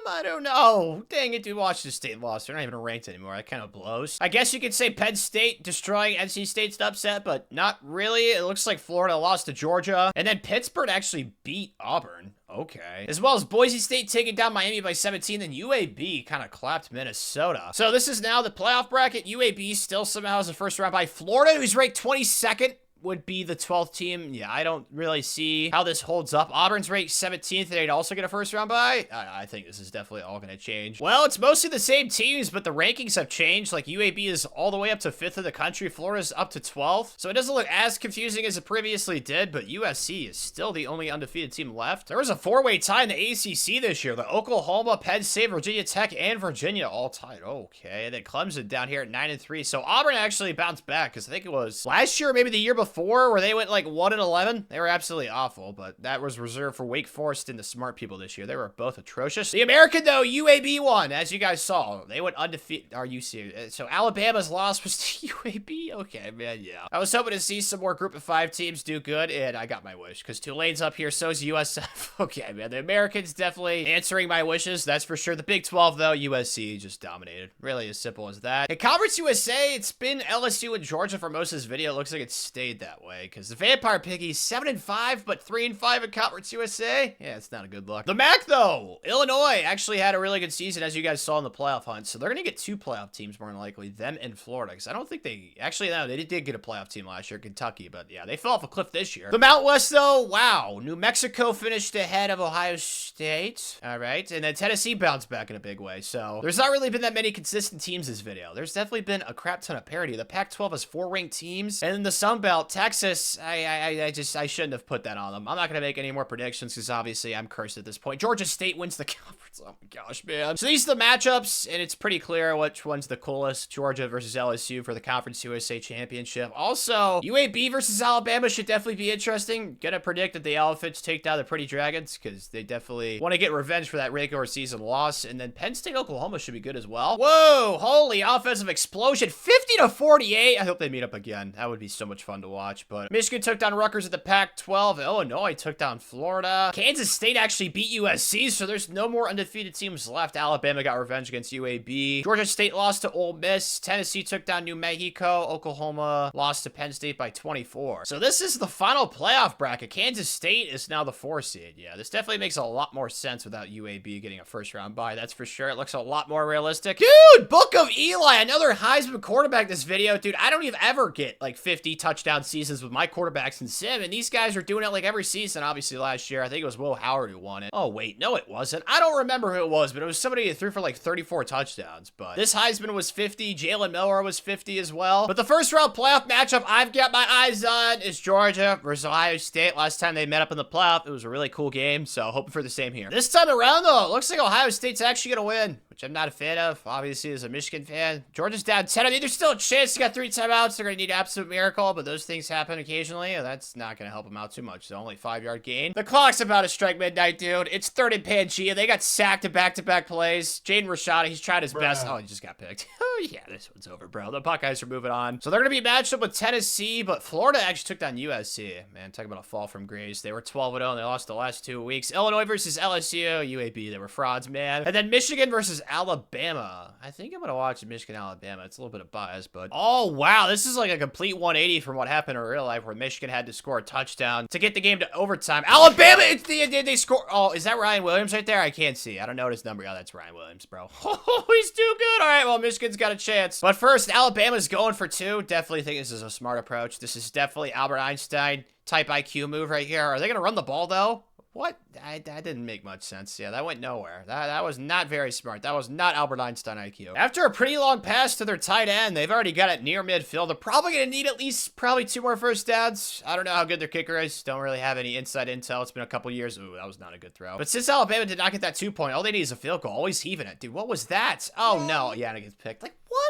I don't know. Dang it, dude. Washington State lost. They're not even ranked anymore. That kind of blows. I guess you could say Penn State destroying NC State's upset, but not really. It looks like Florida lost to Georgia, and then Pittsburgh actually beat Auburn. Okay. As well as Boise State taking down Miami by 17, then UAB kind of clapped Minnesota. So this is now the playoff bracket. UAB still somehow has a first round bye. Florida, who's ranked 22nd, would be the 12th team. Yeah, I don't really see how this holds up. Auburn's ranked 17th. They'd also get a first round bye. I think this is definitely all going to change. Well, it's mostly the same teams, but the rankings have changed. Like, UAB is all the way up to 5th in the country. Florida's up to 12th. So it doesn't look as confusing as it previously did, but USC is still the only undefeated team left. There was a 4-way tie in the ACC this year. The Oklahoma, Penn State, Virginia Tech, and Virginia all tied. Okay, and then Clemson down here at 9-3. So Auburn actually bounced back, because I think it was last year, maybe the year before, where they went like 1-11. They were absolutely awful, but that was reserved for Wake Forest and the smart people this year. They were both atrocious. The American, though, UAB won, as you guys saw. They went undefeated. Are you serious? So Alabama's loss was to UAB? Okay, man, yeah. I was hoping to see some more group of 5 teams do good, and I got my wish, because Tulane's up here, so's USF. Okay, man, the Americans definitely answering my wishes, that's for sure. The Big 12, though, USC just dominated. Really as simple as that. In Conference USA, it's been LSU and Georgia for most of this video. It looks like it stayed that way, because the Vampire Piggies 7-5, but 3-5 in Conference USA. Yeah, it's not a good look. The MAC, though, Illinois actually had a really good season, as you guys saw in the playoff hunt. So they're going to get 2 playoff teams more than likely, them and Florida, because I don't think they actually, no, they did get a playoff team last year, Kentucky, but yeah, they fell off a cliff this year. The Mountain West, though, wow. New Mexico finished ahead of Ohio State. All right, and then Tennessee bounced back in a big way. So there's not really been that many consistent teams this video. There's definitely been a crap ton of parity. The Pac-12 has 4 ranked teams, and in the Sun Belt, Texas, I shouldn't have put that on them. I'm not going to make any more predictions because obviously I'm cursed at this point. Georgia State wins the conference. Oh my gosh, man. So these are the matchups, and it's pretty clear which one's the coolest. Georgia versus LSU for the Conference USA Championship. Also, UAB versus Alabama should definitely be interesting. Gonna predict that the Elephants take down the Pretty Dragons because they definitely want to get revenge for that regular season loss. And then Penn State, Oklahoma should be good as well. Whoa, holy offensive explosion. 50-48. I hope they meet up again. That would be so much fun to watch. But Michigan took down Rutgers at the Pac-12. Illinois took down Florida. Kansas State actually beat USC, so there's no more undefeated teams left. Alabama got revenge against UAB. Georgia State lost to Ole Miss. Tennessee took down New Mexico. Oklahoma lost to Penn State by 24. So this is the final playoff bracket. Kansas State is now the 4 seed. Yeah, this definitely makes a lot more sense without UAB getting a first round bye. That's for sure. It looks a lot more realistic. Dude, Book of Eli, another Heisman quarterback this video. Dude, I don't even ever get like 50 touchdown seasons with my quarterbacks in Sim, and these guys are doing it like every season. Obviously last year, I think it was Will Howard who won it. Oh wait, no it wasn't. I don't remember who it was, but it was somebody who threw for like 34 touchdowns. But this Heisman was 50. Jalen Miller was 50 as well. But the first round playoff matchup I've got my eyes on is Georgia versus Ohio State. Last time they met up in the playoff, it was a really cool game, so hoping for the same here. This time around, though, it looks like Ohio State's actually going to win, which I'm not a fan of, obviously, as a Michigan fan. Georgia's down 10. I mean, there's still a chance. They got 3 timeouts. They're going to need an absolute miracle, but those things happen occasionally, and that's not going to help them out too much. It's only a 5-yard gain. The clock's about to strike midnight, dude. It's 3rd and Pangea. They got sacked in back-to-back plays. Jaden Rashada, he's tried his best. Oh, he just got picked. Oh, yeah, this one's over, bro. The Buckeyes are moving on. So they're going to be matched up with Tennessee, but Florida actually took down USC. Man, talk about a fall from grace. They were 12-0, and they lost the last 2 weeks. Illinois versus LSU. UAB, they were frauds, man. And then Michigan versus Alabama. I think I'm going to watch Michigan, Alabama. It's a little bit of bias, but... Oh, wow. This is like a complete 180 from what happened in real life, where Michigan had to score a touchdown to get the game to overtime. Alabama, did they score? Oh, is that Ryan Williams right there? I can't see. I don't know his number. Oh, that's Ryan Williams, bro. Oh, he's too good. All right, well, Michigan's got a chance. But first, Alabama's going for 2. Definitely think this is a smart approach. This is definitely Albert Einstein type IQ move right here. Are they going to run the ball, though? What? That didn't make much sense. Yeah, that went nowhere. That was not very smart. That was not Albert Einstein IQ. After a pretty long pass to their tight end, they've already got it near midfield. They're probably going to need at least probably 2 more first downs. I don't know how good their kicker is. Don't really have any inside intel. It's been a couple years. Ooh, that was not a good throw. But since Alabama did not get that 2-point, all they need is a field goal. Always heaving it. Dude, what was that? Oh, no. Yeah, and it gets picked. Like, what?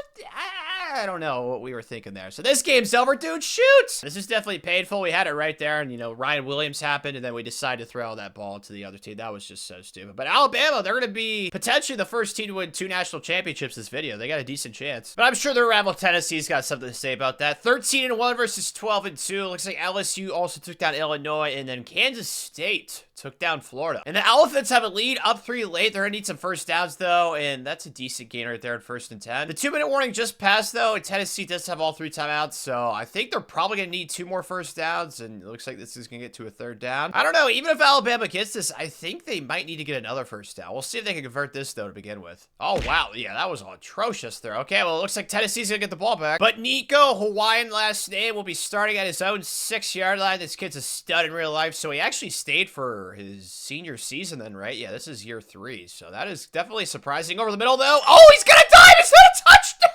I don't know what we were thinking there. So this game's over, dude. Shoot! This is definitely painful. We had it right there, and, you know, Ryan Williams happened, and then we decided to throw that ball to the other team. That was just so stupid. But Alabama, they're going to be potentially the first team to win 2 national championships this video. They got a decent chance. But I'm sure their rival Tennessee's got something to say about that. 13-1 versus 12-2. Looks like LSU also took down Illinois, and then Kansas State took down Florida. And the Elephants have a lead, up 3 late. They're going to need some first downs, though, and that's a decent gain right there at 1st and 10. The 2-minute warning just passed, though, and Tennessee does have all 3 timeouts, so I think they're probably going to need 2 more first downs, and it looks like this is going to get to a 3rd down. I don't know. Even if Alabama gets this, I think they might need to get another first down. We'll see if they can convert this, though, to begin with. Oh, wow. Yeah, that was an atrocious throw. Okay, well, it looks like Tennessee's going to get the ball back, but Nico, Hawaiian last name, will be starting at his own 6-yard line. This kid's a stud in real life, so he actually stayed for his senior season then, right? Yeah, this is year 3, so that is definitely surprising. Over the middle, though. Oh, he's gonna dive! Is that a touchdown?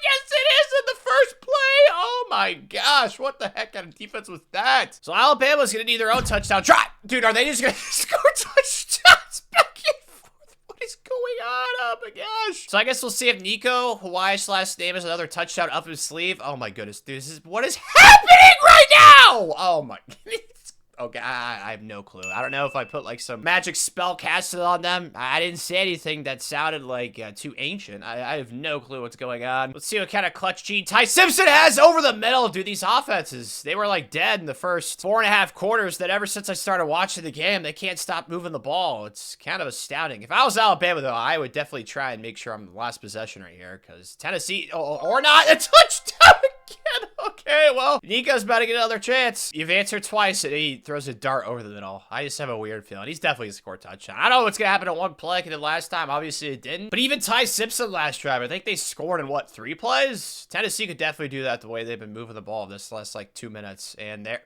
Yes, it is in the first play! Oh my gosh, what the heck kind of defense was that? So Alabama's gonna need their own touchdown. Try! Dude, are they just gonna score touchdowns back and forth? What is going on? Oh my gosh. So I guess we'll see if Nico, Hawaii's last name, has another touchdown up his sleeve. Oh my goodness, dude, what is happening right now? Oh my goodness. Okay, I have no clue. I don't know if I put like some magic spell casted on them. I didn't say anything that sounded like too ancient. I have no clue what's going on. Let's see what kind of clutch gene Ty Simpson has over the middle. Dude, these offenses, they were like dead in the first 4.5 quarters. That ever since I started watching the game, they can't stop moving the ball. It's kind of astounding. If I was Alabama, though, I would definitely try and make sure I'm the last possession right here, because Tennessee, or not, a touchdown again. Okay, well, Nico's about to get another chance. You've answered twice, and he throws a dart over the middle. I just have a weird feeling. He's definitely going to score a touchdown. I don't know what's going to happen in one play like it did last time. Obviously, it didn't. But even Ty Simpson last drive, I think they scored in, what, 3 plays? Tennessee could definitely do that the way they've been moving the ball this last, like, 2 minutes. And they're...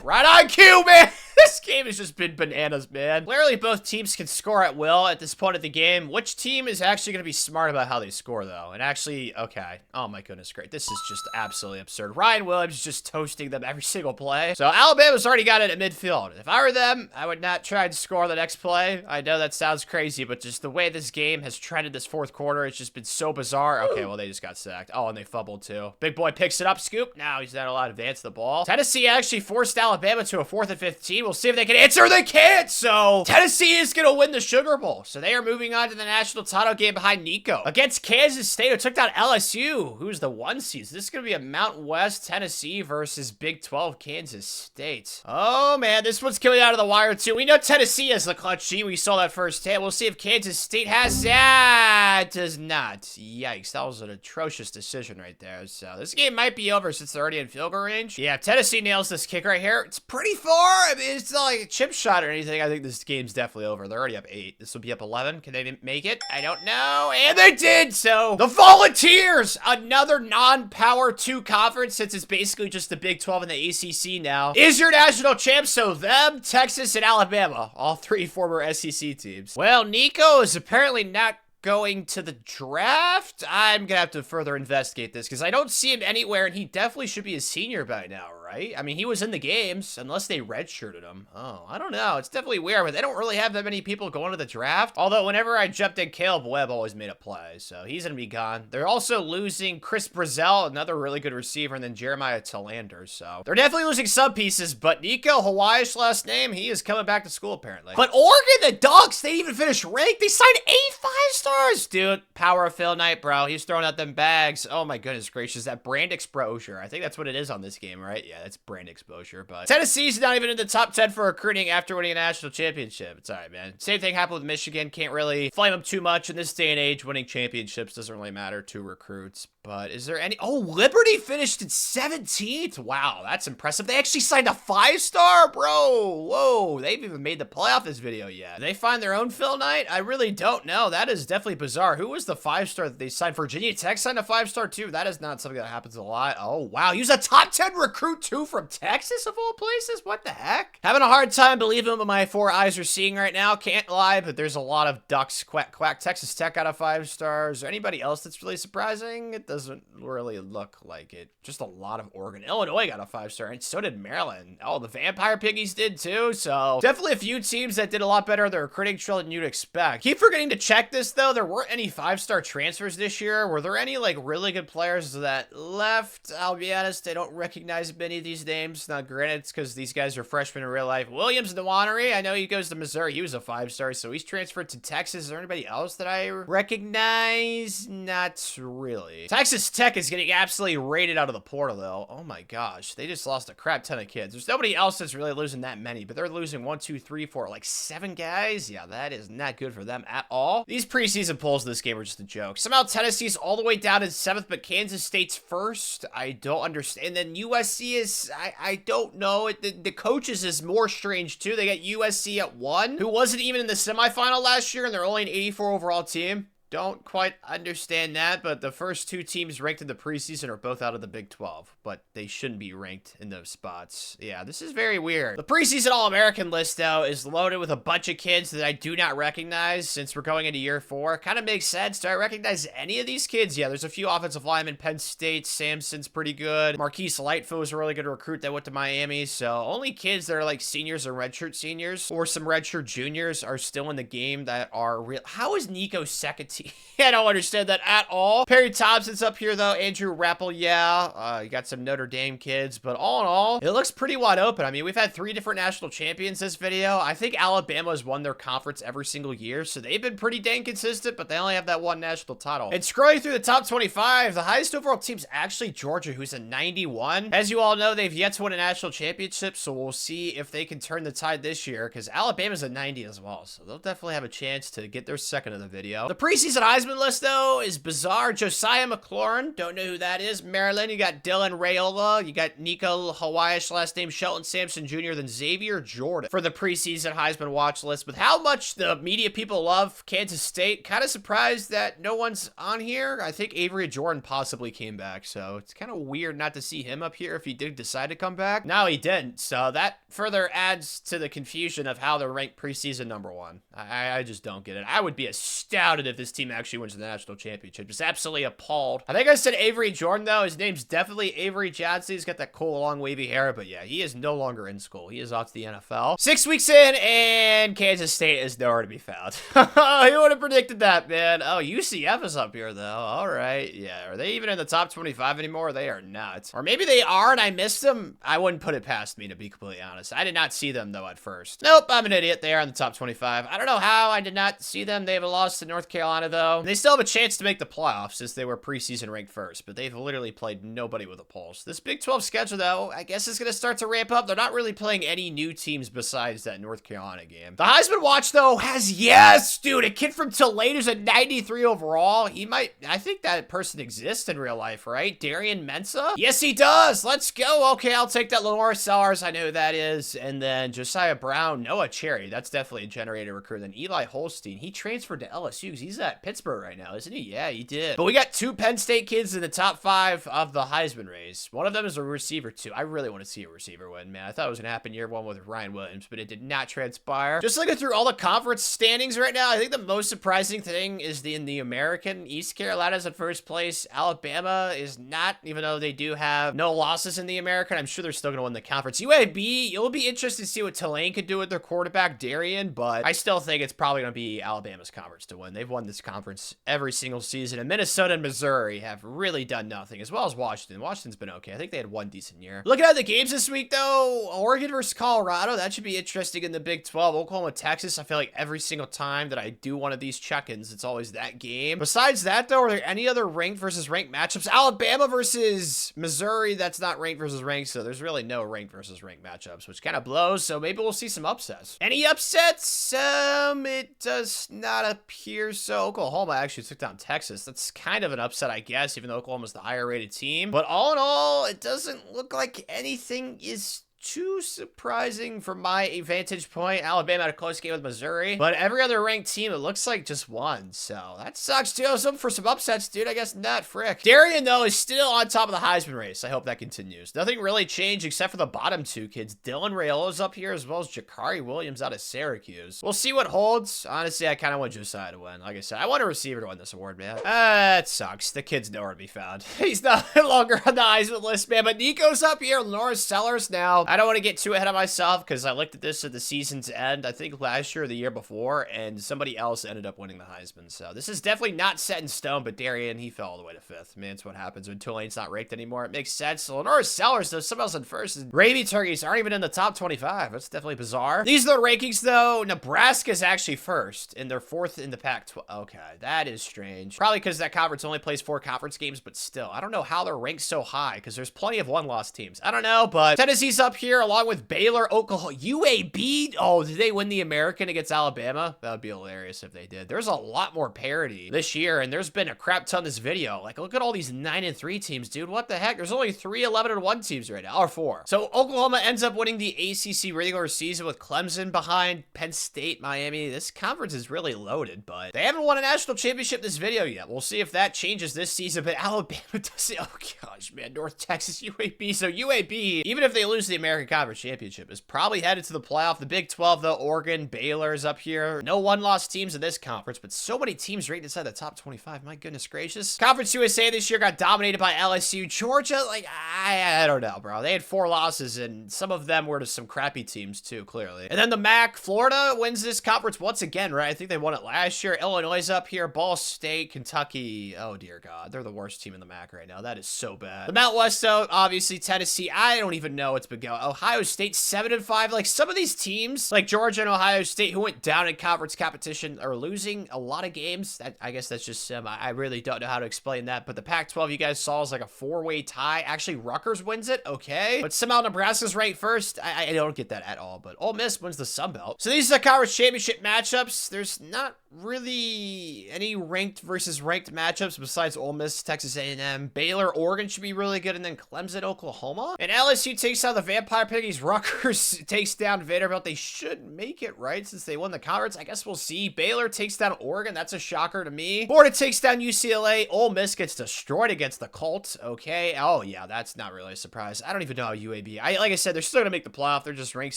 Right on cue, man! This game has just been bananas, man. Clearly, both teams can score at will at this point of the game. Which team is actually going to be smart about how they score, though? And actually, okay. Oh, my goodness, great. This is just absolutely absurd. Ryan Williams just toasting them every single play. So, Alabama's already got it at midfield. If I were them, I would not try to score the next play. I know that sounds crazy, but just the way this game has trended this 4th quarter, it's just been so bizarre. Okay, well, they just got sacked. Oh, and they fumbled, too. Big boy picks it up, scoop. Now he's not allowed to advance the ball. Tennessee actually forced Alabama to a 4th and 15. We'll see if they can answer. They can't. So Tennessee is going to win the Sugar Bowl. So they are moving on to the national title game behind Nico against Kansas State, who took down LSU, who's the 1 seed. So this is going to be a Mountain West Tennessee versus Big 12 Kansas State. Oh, man, this one's coming out of the wire, too. We know Tennessee has the clutch G. We saw that firsthand. We'll see if Kansas State has that. Does not. Yikes. That was an atrocious decision right there. So this game might be over since they're already in field goal range. Yeah, if Tennessee nails this kick right here, it's pretty far. I mean, it's not like a chip shot or anything. I think this game's definitely over. They're already up 8. This will be up 11. Can they make it? I don't know. And they did. So the Volunteers, another non-Power 2 conference, since it's basically just the Big 12 and the ACC now, is your national champ. So them, Texas, and Alabama, all 3 former SEC teams. Well, Nico is apparently not going to the draft. I'm gonna have to further investigate this because I don't see him anywhere, and he definitely should be a senior by now, right? right? I mean, he was in the games, unless they redshirted him. Oh, I don't know. It's definitely weird, but they don't really have that many people going to the draft. Although, whenever I jumped in, Caleb Webb always made a play, so he's going to be gone. They're also losing Chris Brazzell, another really good receiver, and then Jeremiah Talander, so they're definitely losing some pieces, but Nico, Hawaii's last name, he is coming back to school, apparently. But Oregon, the Ducks, they even finished ranked. They signed 8 5-stars. Dude, power of Phil Knight, bro. He's throwing out them bags. Oh my goodness gracious, that brand exposure. I think that's what it is on this game, right? Yeah, that's brand exposure, but Tennessee's not even in the top 10 for recruiting after winning a national championship. It's all right, man. Same thing happened with Michigan. Can't really flame them too much in this day and age. Winning championships doesn't really matter to recruits. But is there any... Oh, Liberty finished in 17th. Wow, that's impressive. They actually signed a 5-star, bro. Whoa, they've even made the playoff this video yet. Did they find their own Phil Knight? I really don't know. That is definitely bizarre. Who was the 5-star that they signed? Virginia Tech signed a 5-star too. That is not something that happens a lot. Oh, wow. He was a top 10 recruit too from Texas of all places. What the heck? Having a hard time believing what my 4 eyes are seeing right now. Can't lie, but there's a lot of Ducks. Quack, quack. Texas Tech got a 5-star. Is there anybody else that's really surprising? It doesn't really look like it. Just a lot of Oregon. Illinois got a 5-star, and so did Maryland. Oh, the Vampire Piggies did too, so definitely a few teams that did a lot better on the recruiting trail than you'd expect. Keep forgetting to check this, though. There weren't any 5-star transfers this year. Were there any, like, really good players that left? I'll be honest, I don't recognize many of these names. Now, granted, it's because these guys are freshmen in real life. Williams Nwaneri, I know he goes to Missouri. He was a 5-star, so he's transferred to Texas. Is there anybody else that I recognize? Not really. Texas Tech is getting absolutely raided out of the portal, though. Oh my gosh, they just lost a crap ton of kids. There's nobody else that's really losing that many, but they're losing 1, 2, 3, 4, like 7 guys. Yeah, that is not good for them at all. These preseason polls of this game are just a joke. Somehow Tennessee's all the way down in 7th, but Kansas State's 1st. I don't understand. And then USC is, I don't know. The coaches is more strange too. They got USC at 1, who wasn't even in the semifinal last year, and they're only an 84 overall team. Don't quite understand that, but the first 2 teams ranked in the preseason are both out of the Big 12, but they shouldn't be ranked in those spots. Yeah, this is very weird. The preseason All-American list, though, is loaded with a bunch of kids that I do not recognize since we're going into year 4. Kind of makes sense. Do I recognize any of these kids? Yeah, there's a few offensive linemen. Penn State, Samson's pretty good. Marquise Lightfoot was a really good recruit that went to Miami, so only kids that are like seniors or redshirt seniors or some redshirt juniors are still in the game that are real. How is Nico second team? I don't understand that at all. Perry Thompson's up here, though. Andrew Rappel, yeah. You got some Notre Dame kids, but all in all, it looks pretty wide open. I mean, we've had 3 different national champions this video. I think Alabama's won their conference every single year, so they've been pretty dang consistent, but they only have that 1 national title. And scrolling through the top 25, the highest overall team's actually Georgia, who's a 91. As you all know, they've yet to win a national championship, so we'll see if they can turn the tide this year, because Alabama's a 90 as well, so they'll definitely have a chance to get their second in the video. The preseason Heisman list, though, is bizarre. Josiah McLaurin, don't know who that is. Maryland, you got Dylan Raiola, you got Nico Hawaii's last name, Shelton Sampson Jr., then Xavier Jordan for the preseason Heisman watch list. With how much the media people love Kansas State, kind of surprised that no one's on here. I think Avery Jordan possibly came back, so it's kind of weird not to see him up here if he did decide to come back. No, he didn't, so that further adds to the confusion of how they're ranked preseason #1. I just don't get it. I would be astounded if this team actually wins the national championship. Just absolutely appalled. I think I said Avery Jordan, though. His name's definitely Avery Johnson. He's got that cool, long, wavy hair, but yeah, he is no longer in school. He is off to the NFL. 6 weeks in, and Kansas State is nowhere to be found. Who would have predicted that, man? Oh, UCF is up here, though. All right. Yeah, are they even in the top 25 anymore? They are not. Or maybe they are, and I missed them. I wouldn't put it past me, to be completely honest. I did not see them, though, at first. Nope, I'm an idiot. They are in the top 25. I don't know how I did not see them. They have a loss to North Carolina, though. They still have a chance to make the playoffs since they were preseason ranked first, but they've literally played nobody with a pulse. This Big 12 schedule, though, I guess is going to start to ramp up. They're not really playing any new teams besides that North Carolina game. The Heisman watch, though, has, yes, dude, a kid from Tulane who's a 93 overall. He might, I think that person exists in real life, right? Darian Mensah? Yes, he does. Let's go. Okay, I'll take that. Lenore Sellers, I know who that is. And then Josiah Brown, Noah Cherry. That's definitely a generated recruit. Then Eli Holstein, he transferred to LSU because at Pittsburgh right now, isn't he? Yeah, he did. But we got 2 Penn State kids in the top 5 of the Heisman race. One of them is a receiver, too. I really want to see a receiver win, man. I thought it was going to happen year 1 with Ryan Williams, but it did not transpire. Just looking through all the conference standings right now, I think the most surprising thing is in the American. East Carolina's in first place. Alabama is not, even though they do have no losses in the American. I'm sure they're still going to win the conference. UAB, it'll be interesting to see what Tulane could do with their quarterback, Darian, but I still think it's probably going to be Alabama's conference to win. They've won this conference every single season, and Minnesota and Missouri have really done nothing, as well as Washington. Washington's been okay. I think they had 1 decent year. Looking at the games this week, though, Oregon versus Colorado, that should be interesting in the Big 12. Oklahoma, Texas, I feel like every single time that I do one of these check-ins, it's always that game. Besides that, though, are there any other ranked versus ranked matchups? Alabama versus Missouri, that's not ranked versus ranked, so there's really no ranked versus ranked matchups, which kind of blows, so maybe we'll see some upsets. Any upsets? It does not appear so. Oklahoma actually took down Texas. That's kind of an upset, I guess, even though Oklahoma's the higher rated team. But all in all, it doesn't look like anything is too surprising from my vantage point. Alabama had a close game with Missouri, but every other ranked team, it looks like just won. So that sucks too. Some for some upsets, dude. I guess not. Frick. Darian, though, is still on top of the Heisman race. I hope that continues. Nothing really changed except for the bottom 2 kids. Dylan Raiola's up here, as well as Jakari Williams out of Syracuse. We'll see what holds. Honestly, I kind of want Josiah to win. Like I said, I want a receiver to win this award, man. That sucks. The kid's nowhere to be found. He's no longer on the Heisman list, man. But Nico's up here. Norris Sellers now. I don't want to get too ahead of myself because I looked at this at the season's end, I think last year or the year before, and somebody else ended up winning the Heisman. So this is definitely not set in stone, but Darian, he fell all the way to 5th. Man, it's what happens when Tulane's not ranked anymore. It makes sense. So Norris Sellers, though, someone else in first. And Raby Turkeys aren't even in the top 25. That's definitely bizarre. These are the rankings, though. Nebraska's actually first, and they're 4th in the Pac-12. Okay, that is strange. Probably because that conference only plays 4 conference games, but still, I don't know how they're ranked so high because there's plenty of one-loss teams. I don't know, but Tennessee's up here along with Baylor, Oklahoma, UAB. Oh, did they win the American against Alabama? That would be hilarious if they did. There's a lot more parity this year, and there's been a crap ton this video. Like, look at all these 9-3 teams, dude. What the heck? There's only 3 11-1 teams right now, or 4. So Oklahoma ends up winning the ACC regular season with Clemson behind Penn State, Miami. This conference is really loaded, but they haven't won a national championship this video yet. We'll see if that changes this season, but Alabama does. Oh gosh, man. North Texas, UAB. So UAB, even if they lose the American Conference Championship, is probably headed to the playoff. The Big 12, though, Oregon, Baylor's up here. No one-loss teams in this conference, but so many teams ranked inside the top 25. My goodness gracious. Conference USA this year got dominated by LSU. Georgia, like, I don't know, bro. They had 4 losses, and some of them were to some crappy teams, too, clearly. And then the MAC, Florida wins this conference once again, right? I think they won it last year. Illinois is up here. Ball State, Kentucky. Oh, dear God. They're the worst team in the MAC right now. That is so bad. The Mount West, though, obviously, Tennessee. I don't even know what's been going. Ohio State, 7-5. Like, some of these teams, like Georgia and Ohio State, who went down in conference competition, are losing a lot of games. I guess that's just, I really don't know how to explain that. But the Pac-12, you guys saw, is like a 4-way tie. Actually, Rutgers wins it. Okay. But somehow Nebraska's ranked first. I don't get that at all. But Ole Miss wins the Sun Belt. So these are the conference championship matchups. There's not really any ranked versus ranked matchups besides Ole Miss, Texas A&M. Baylor, Oregon should be really good. And then Clemson, Oklahoma. And LSU takes out the Vampire Piggies. Rutgers takes down Vanderbilt. They should make it, right? Since they won the conference. I guess we'll see. Baylor takes down Oregon. That's a shocker to me. Florida takes down UCLA. Ole Miss gets destroyed against the Colts. Okay. Oh, yeah. That's not really a surprise. I don't even know how UAB. Like I said, they're still going to make the playoff. They're just ranked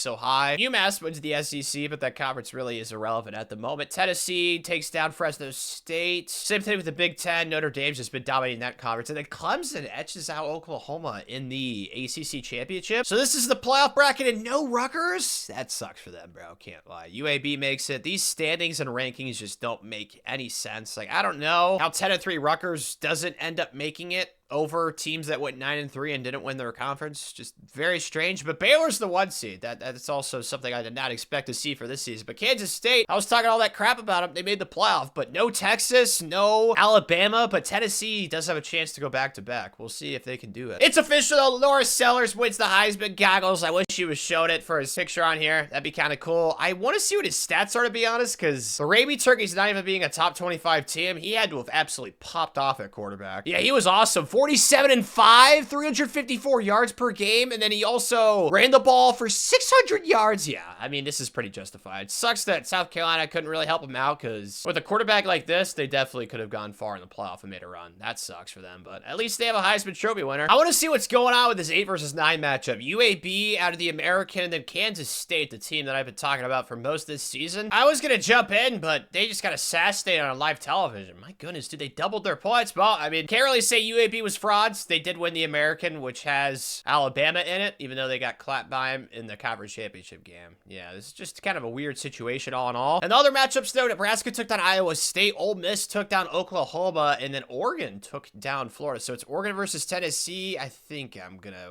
so high. UMass wins the SEC, but that conference really is irrelevant at the moment. Tennessee takes down Fresno State. Same thing with the Big Ten. Notre Dame's just been dominating that conference. And then Clemson etches out Oklahoma in the ACC championship. So this is the playoff bracket and no Rutgers? That sucks for them, bro. Can't lie. UAB makes it. These standings and rankings just don't make any sense. Like, I don't know how 10-3 Rutgers doesn't end up making it over teams that went 9-3 and didn't win their conference. Just very strange. But Baylor's the 1 seed. That's also something I did not expect to see for this season. But Kansas State, I was talking all that crap about them. They made the playoff, but no Texas, no Alabama, but Tennessee does have a chance to go back-to-back. We'll see if they can do it. It's official. Norris Sellers wins the Heisman goggles. I wish he was showing it for his picture on here. That'd be kind of cool. I want to see what his stats are, to be honest, because the Raby Turkey's not even being a top 25 team. He had to have absolutely popped off at quarterback. Yeah, he was awesome. 47-5, 354 yards per game, and then he also ran the ball for 600 yards. Yeah, I mean, this is pretty justified. Sucks that South Carolina couldn't really help him out, because with a quarterback like this, they definitely could have gone far in the playoff and made a run. That sucks for them, but at least they have a Heisman Trophy winner. I want to see what's going on with this 8 versus 9 matchup. UAB out of the American, and then Kansas State, the team that I've been talking about for most this season. I was gonna jump in, but they just got assassinated on live television. My goodness, dude, they doubled their points. Well, I mean, can't really say UAB was frauds. They did win the American, which has Alabama in it, even though they got clapped by him in the conference championship game. Yeah, this is just kind of a weird situation all in all. And the other matchups, though, Nebraska took down Iowa State, Ole Miss took down Oklahoma, and then Oregon took down Florida. So it's Oregon versus Tennessee. I think I'm gonna,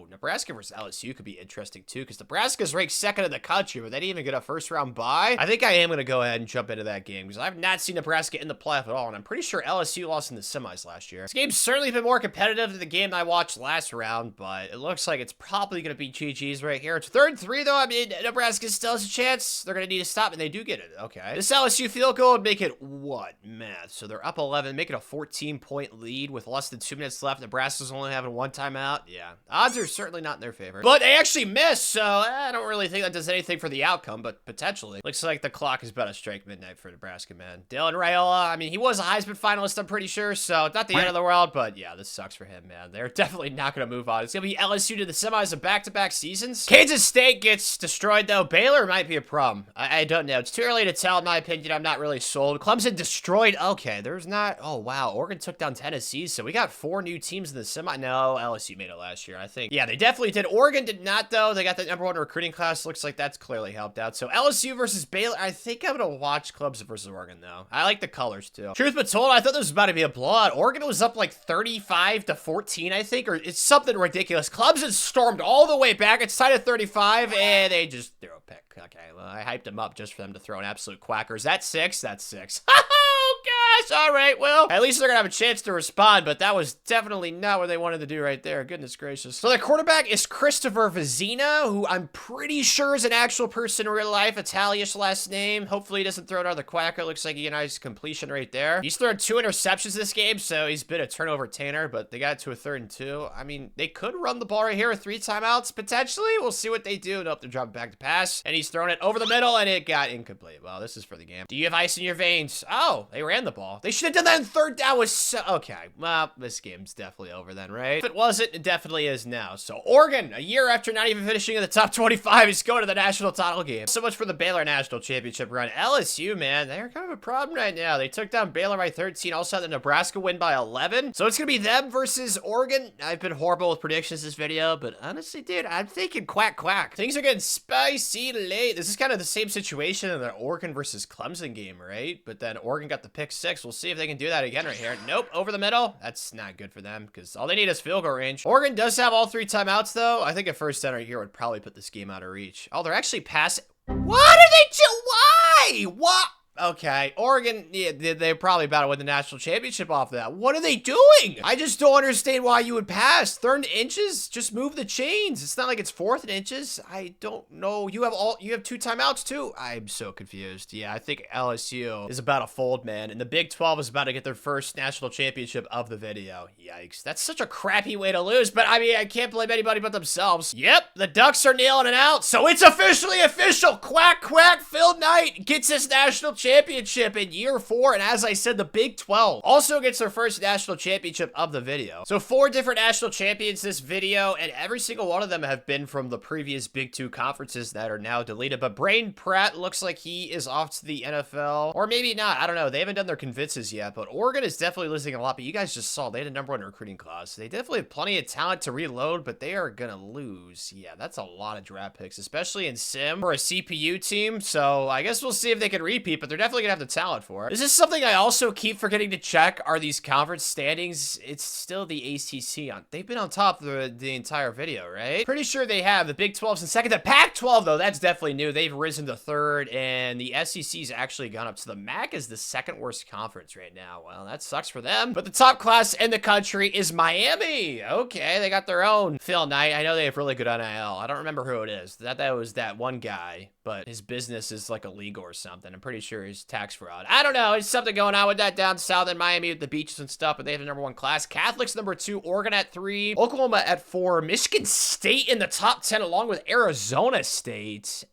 Nebraska versus LSU could be interesting too, because Nebraska's ranked second in the country, but they didn't even get a first round bye. I think I am gonna go ahead and jump into that game, because I've not seen Nebraska in the playoff at all, and I'm pretty sure LSU lost in the semis last year. This game's certainly been more competitive than the game I watched last round, but it looks like it's probably gonna be GG's right here. It's 3rd and 3 though. I mean, Nebraska still has a chance. They're gonna need to stop, and they do get it. Okay. This LSU field goal would make it what? Math. So they're up 11, make it a 14-point lead with less than 2 minutes left. Nebraska's only having 1 timeout. Yeah. Odds are certainly not in their favor. But they actually missed, so I don't really think that does anything for the outcome, but potentially. Looks like the clock is about to strike midnight for Nebraska, man. Dylan Raiola, I mean, he was a Heisman finalist, I'm pretty sure, so not the end of the world, but yeah, this sucks for him, man. They're definitely not going to move on. It's going to be LSU to the semis of back-to-back seasons. Kansas State gets destroyed, though. Baylor might be a problem. I don't know. It's too early to tell, in my opinion. I'm not really sold. Clemson destroyed. Okay, there's not. Oh, wow. Oregon took down Tennessee, so we got 4 new teams in the semi. No, LSU made it last year, I think. Yeah, they definitely did. Oregon did not, though. They got the #1 recruiting class. Looks like that's clearly helped out. So LSU versus Baylor. I think I'm going to watch Clemson versus Oregon, though. I like the colors, too. Truth be told, I thought this was about to be a blowout. Oregon was up like 35-14, I think, or it's something ridiculous. Clemson stormed all the way back. It's tied at 35, and they just threw a pick. Okay, well, I hyped them up just for them to throw an absolute quacker. Is that 6? That's 6. Oh, gosh. All right, well, at least they're going to have a chance to respond, but that was definitely not what they wanted to do right there. Goodness gracious. So the quarterback is Christopher Vizina, who I'm pretty sure is an actual person in real life. Italian last name. Hopefully he doesn't throw another quacker. Looks like he had a nice completion right there. He's thrown 2 interceptions this game, so he's been a turnover tainer, but they got it to a 3rd and 2. I mean, they could run the ball right here with 3 timeouts, potentially. We'll see what they do. Nope, they're dropping back to pass, and he's throwing it over the middle, and it got incomplete. Well, this is for the game. Do you have ice in your veins? Oh, they ran the ball. They should have done that in 3rd down. Was so okay. Well, this game's definitely over then, right? If it wasn't, it definitely is now. So Oregon, a year after not even finishing in the top 25, is going to the national title game. So much for the Baylor national championship run. LSU, man, they're kind of a problem right now. They took down Baylor by 13. Also had the Nebraska win by 11. So it's gonna be them versus Oregon. I've been horrible with predictions this video, but honestly, dude, I'm thinking quack quack. Things are getting spicy late. This is kind of the same situation in the Oregon versus Clemson game, right? But then Oregon got the pick 6. We'll see if they can do that again right here. Nope, over the middle. That's not good for them because all they need is field goal range. Oregon does have all 3 timeouts, though. I think a first down right here would probably put this game out of reach. Oh, they're actually passing. What are they doing? Why? What? Okay, Oregon, yeah, they're probably about to win the national championship off that. What are they doing? I just don't understand why you would pass. 3rd and inches? Just move the chains. It's not like it's 4th and inches. I don't know. You have 2 timeouts too? I'm so confused. Yeah, I think LSU is about to fold, man. And the Big 12 is about to get their first national championship of the video. Yikes. That's such a crappy way to lose, but I mean, I can't blame anybody but themselves. Yep, the Ducks are nailing it out. So it's officially official. Quack, quack. Phil Knight gets his national championship in year 4, and as I said, the Big 12 also gets their first national championship of the video. So 4 different national champions this video, and every single one of them have been from the previous Big 2 conferences that are now deleted. But Braden Pratt looks like he is off to the NFL, or maybe not. I don't know. They haven't done their convinces yet, but Oregon is definitely losing a lot. But you guys just saw they had a #1 recruiting class. They definitely have plenty of talent to reload, but they are gonna lose. Yeah, that's a lot of draft picks, especially in sim for a CPU team. So I guess we'll see if they can repeat, but they're definitely gonna have the talent for it. This is something I also keep forgetting to check, are these conference standings. It's still the ACC on. They've been on top of the entire video, right? Pretty sure they have. The Big 12's in second. The Pac-12, though, that's definitely new. They've risen to 3rd, and the SEC's actually gone up. So the MAC is the 2nd worst conference right now. Well, that sucks for them. But the top class in the country is Miami. Okay, they got their own Phil Knight. I know they have really good NIL. I don't remember who it is. That was that one guy, but his business is like illegal or something. I'm pretty sure is tax fraud. I don't know. It's something going on with that down south in Miami with the beaches and stuff, but they have the #1 class. Catholics #2, Oregon at 3, Oklahoma at 4, Michigan State in the top 10 along with Arizona State.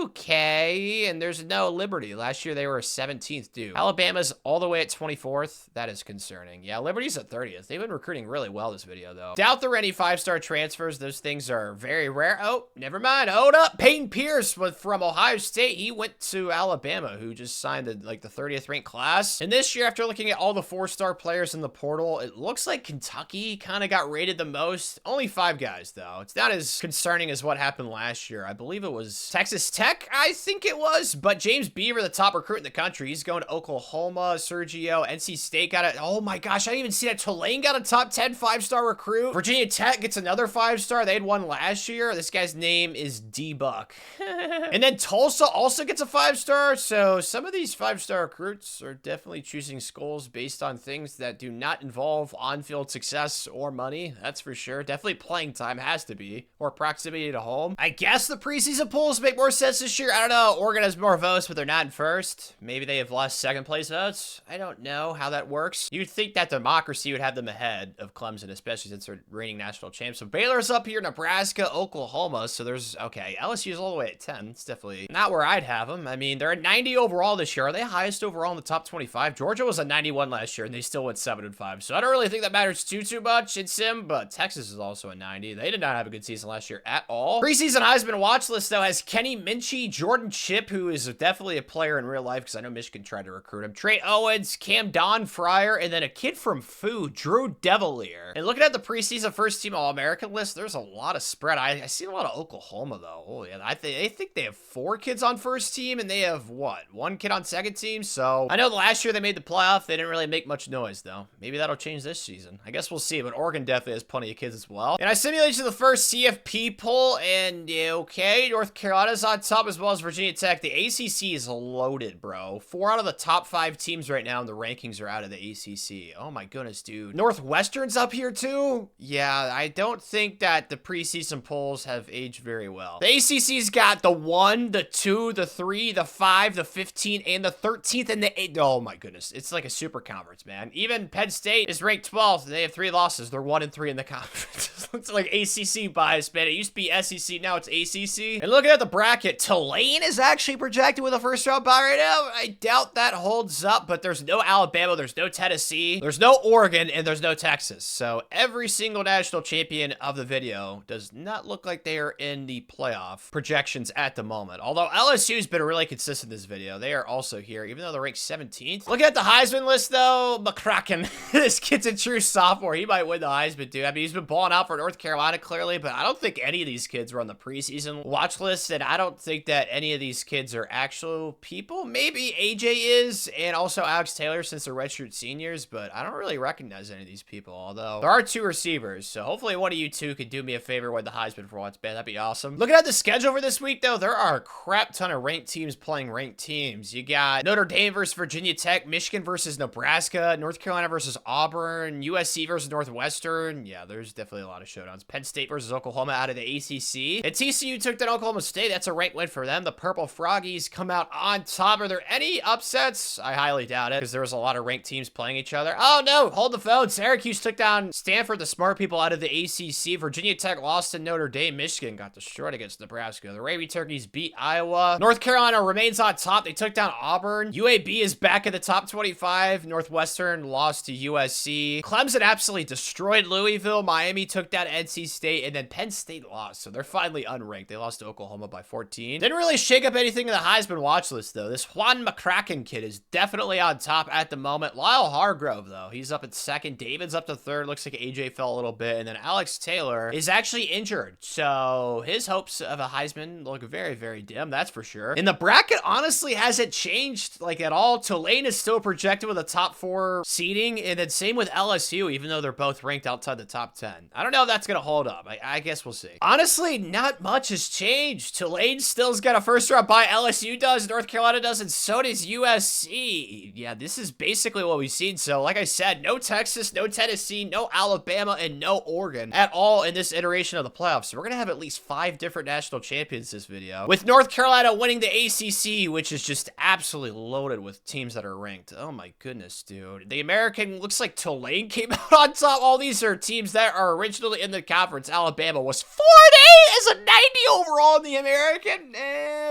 Okay, and there's no Liberty. Last year they were 17th, dude. Alabama's all the way at 24th. That is concerning. Yeah, Liberty's at 30th. They've been recruiting really well this video, though. Doubt there are any 5-star transfers. Those things are very rare. Oh, never mind. Hold up. Peyton Pierce was from Ohio State. He went to Alabama, who just signed the 30th ranked class. And this year, after looking at all the 4-star players in the portal, it looks like Kentucky kind of got rated the most. Only 5 guys, though. It's not as concerning as what happened last year. I believe it was Texas Tech, I think it was. But James Beaver, the top recruit in the country, he's going to Oklahoma. Sergio, NC State got it. Oh my gosh, I didn't even see that. Tulane got a top 10 5-star recruit. Virginia Tech gets another 5-star. They had one last year. This guy's name is D-Buck. And then Tulsa also gets a 5-star. So some of these 5-star recruits are definitely choosing schools based on things that do not involve on-field success or money. That's for sure. Definitely playing time has to be, or proximity to home. I guess the preseason polls make more sense this year. I don't know. Oregon has more votes, but they're not in first. Maybe they have lost second place votes. I don't know how that works. You'd think that democracy would have them ahead of Clemson, especially since they're reigning national champs. So Baylor's up here, Nebraska, Oklahoma. So there's, okay, LSU's all the way at 10. It's definitely not where I'd have them. I mean, they're at 90 overall this year. Are they highest overall in the top 25? Georgia was at 91 last year, and they still went 7-5. So I don't really think that matters too much in Sim, but Texas is also at 90. They did not have a good season last year at all. Preseason Heisman watch list, though, has Kenny Minchie, Jordan Chip, who is definitely a player in real life, because I know Michigan tried to recruit him, Trey Owens, Cam Don Fryer, and then a kid from Fu, Drew Devilier. And looking at the preseason first-team All-American list, there's a lot of spread. I see a lot of Oklahoma, though. Oh, yeah, I think they have 4 kids on first team, and they have, what, 1 kid on second team? So I know last year they made the playoff. They didn't really make much noise, though. Maybe that'll change this season. I guess we'll see, but Oregon definitely has plenty of kids as well. And I simulated the first CFP poll, and okay, North Carolina's on top as well as Virginia Tech. The ACC is loaded, bro. 4 out of the top 5 teams right now in the rankings are out of the ACC. Oh my goodness, dude. Northwestern's up here too? Yeah, I don't think that the preseason polls have aged very well. The ACC's got the 1, the 2, the 3, the 5, the 15, and the 13th, and the 8. Oh my goodness. It's like a super conference, man. Even Penn State is ranked 12th. They have 3 losses. They're 1-3 in the conference. It's like ACC bias, man. It used to be SEC. Now it's ACC. And looking at the bracket, Tulane is actually projected with a first-round bye right now. I doubt that holds up, but there's no Alabama, there's no Tennessee, there's no Oregon, and there's no Texas. So every single national champion of the video does not look like they are in the playoff projections at the moment. Although LSU's been really consistent this video. They are also here, even though they're ranked 17th. Looking at the Heisman list, though, McCracken, this kid's a true sophomore. He might win the Heisman, dude. I mean, he's been balling out for North Carolina, clearly, but I don't think any of these kids were on the preseason watch list, and I don't think that any of these kids are actual people. Maybe AJ is, and also Alex Taylor, since they're redshirt seniors, but I don't really recognize any of these people, although there are 2 receivers, so hopefully one of you 2 could do me a favor with the Heisman for once, man. That'd be awesome. Looking at the schedule for this week, though, there are a crap ton of ranked teams playing ranked teams. You got Notre Dame versus Virginia Tech, Michigan versus Nebraska, North Carolina versus Auburn, USC versus Northwestern. Yeah, there's definitely a lot of showdowns. Penn State versus Oklahoma out of the ACC. And TCU took down Oklahoma State. That's a ranked win for them. The Purple Froggies come out on top. Are there any upsets? I highly doubt it, because there was a lot of ranked teams playing each other. Oh, no. Hold the phone. Syracuse took down Stanford, the smart people out of the ACC. Virginia Tech lost to Notre Dame. Michigan got destroyed against Nebraska. The Raby Turkeys beat Iowa. North Carolina remains on top. They took down Auburn. UAB is back in the top 25. Northwestern lost to USC. Clemson absolutely destroyed Louisville. Miami took down NC State, and then Penn State lost, so they're finally unranked. They lost to Oklahoma by 14. Didn't really shake up anything in the Heisman watch list, though. This Juan McCracken kid is definitely on top at the moment. Lyle Hargrove, though, he's up at 2nd. David's up to 3rd. Looks like AJ fell a little bit, and then Alex Taylor is actually injured, so his hopes of a Heisman look very, very dim, that's for sure. And the bracket honestly hasn't changed like at all. Tulane is still projected with a top 4 seeding, and then same with LSU, even though they're both ranked outside the top 10. I don't know if that's going to hold up. I guess we'll see. Honestly, not much has changed. Tulane still's got a first round bye. LSU does, North Carolina does, and so does USC. Yeah, this is basically what we've seen. So like I said, no Texas, no Tennessee, no Alabama, and no Oregon at all in this iteration of the playoffs. So we're going to have at least 5 different national champions this video, with North Carolina winning the ACC, which is just absolutely loaded with teams that are ranked. Oh my goodness, dude. The American looks like Tulane came out on top. All these are teams that are originally in the conference. Alabama was 4-8 as a 90 overall in the American.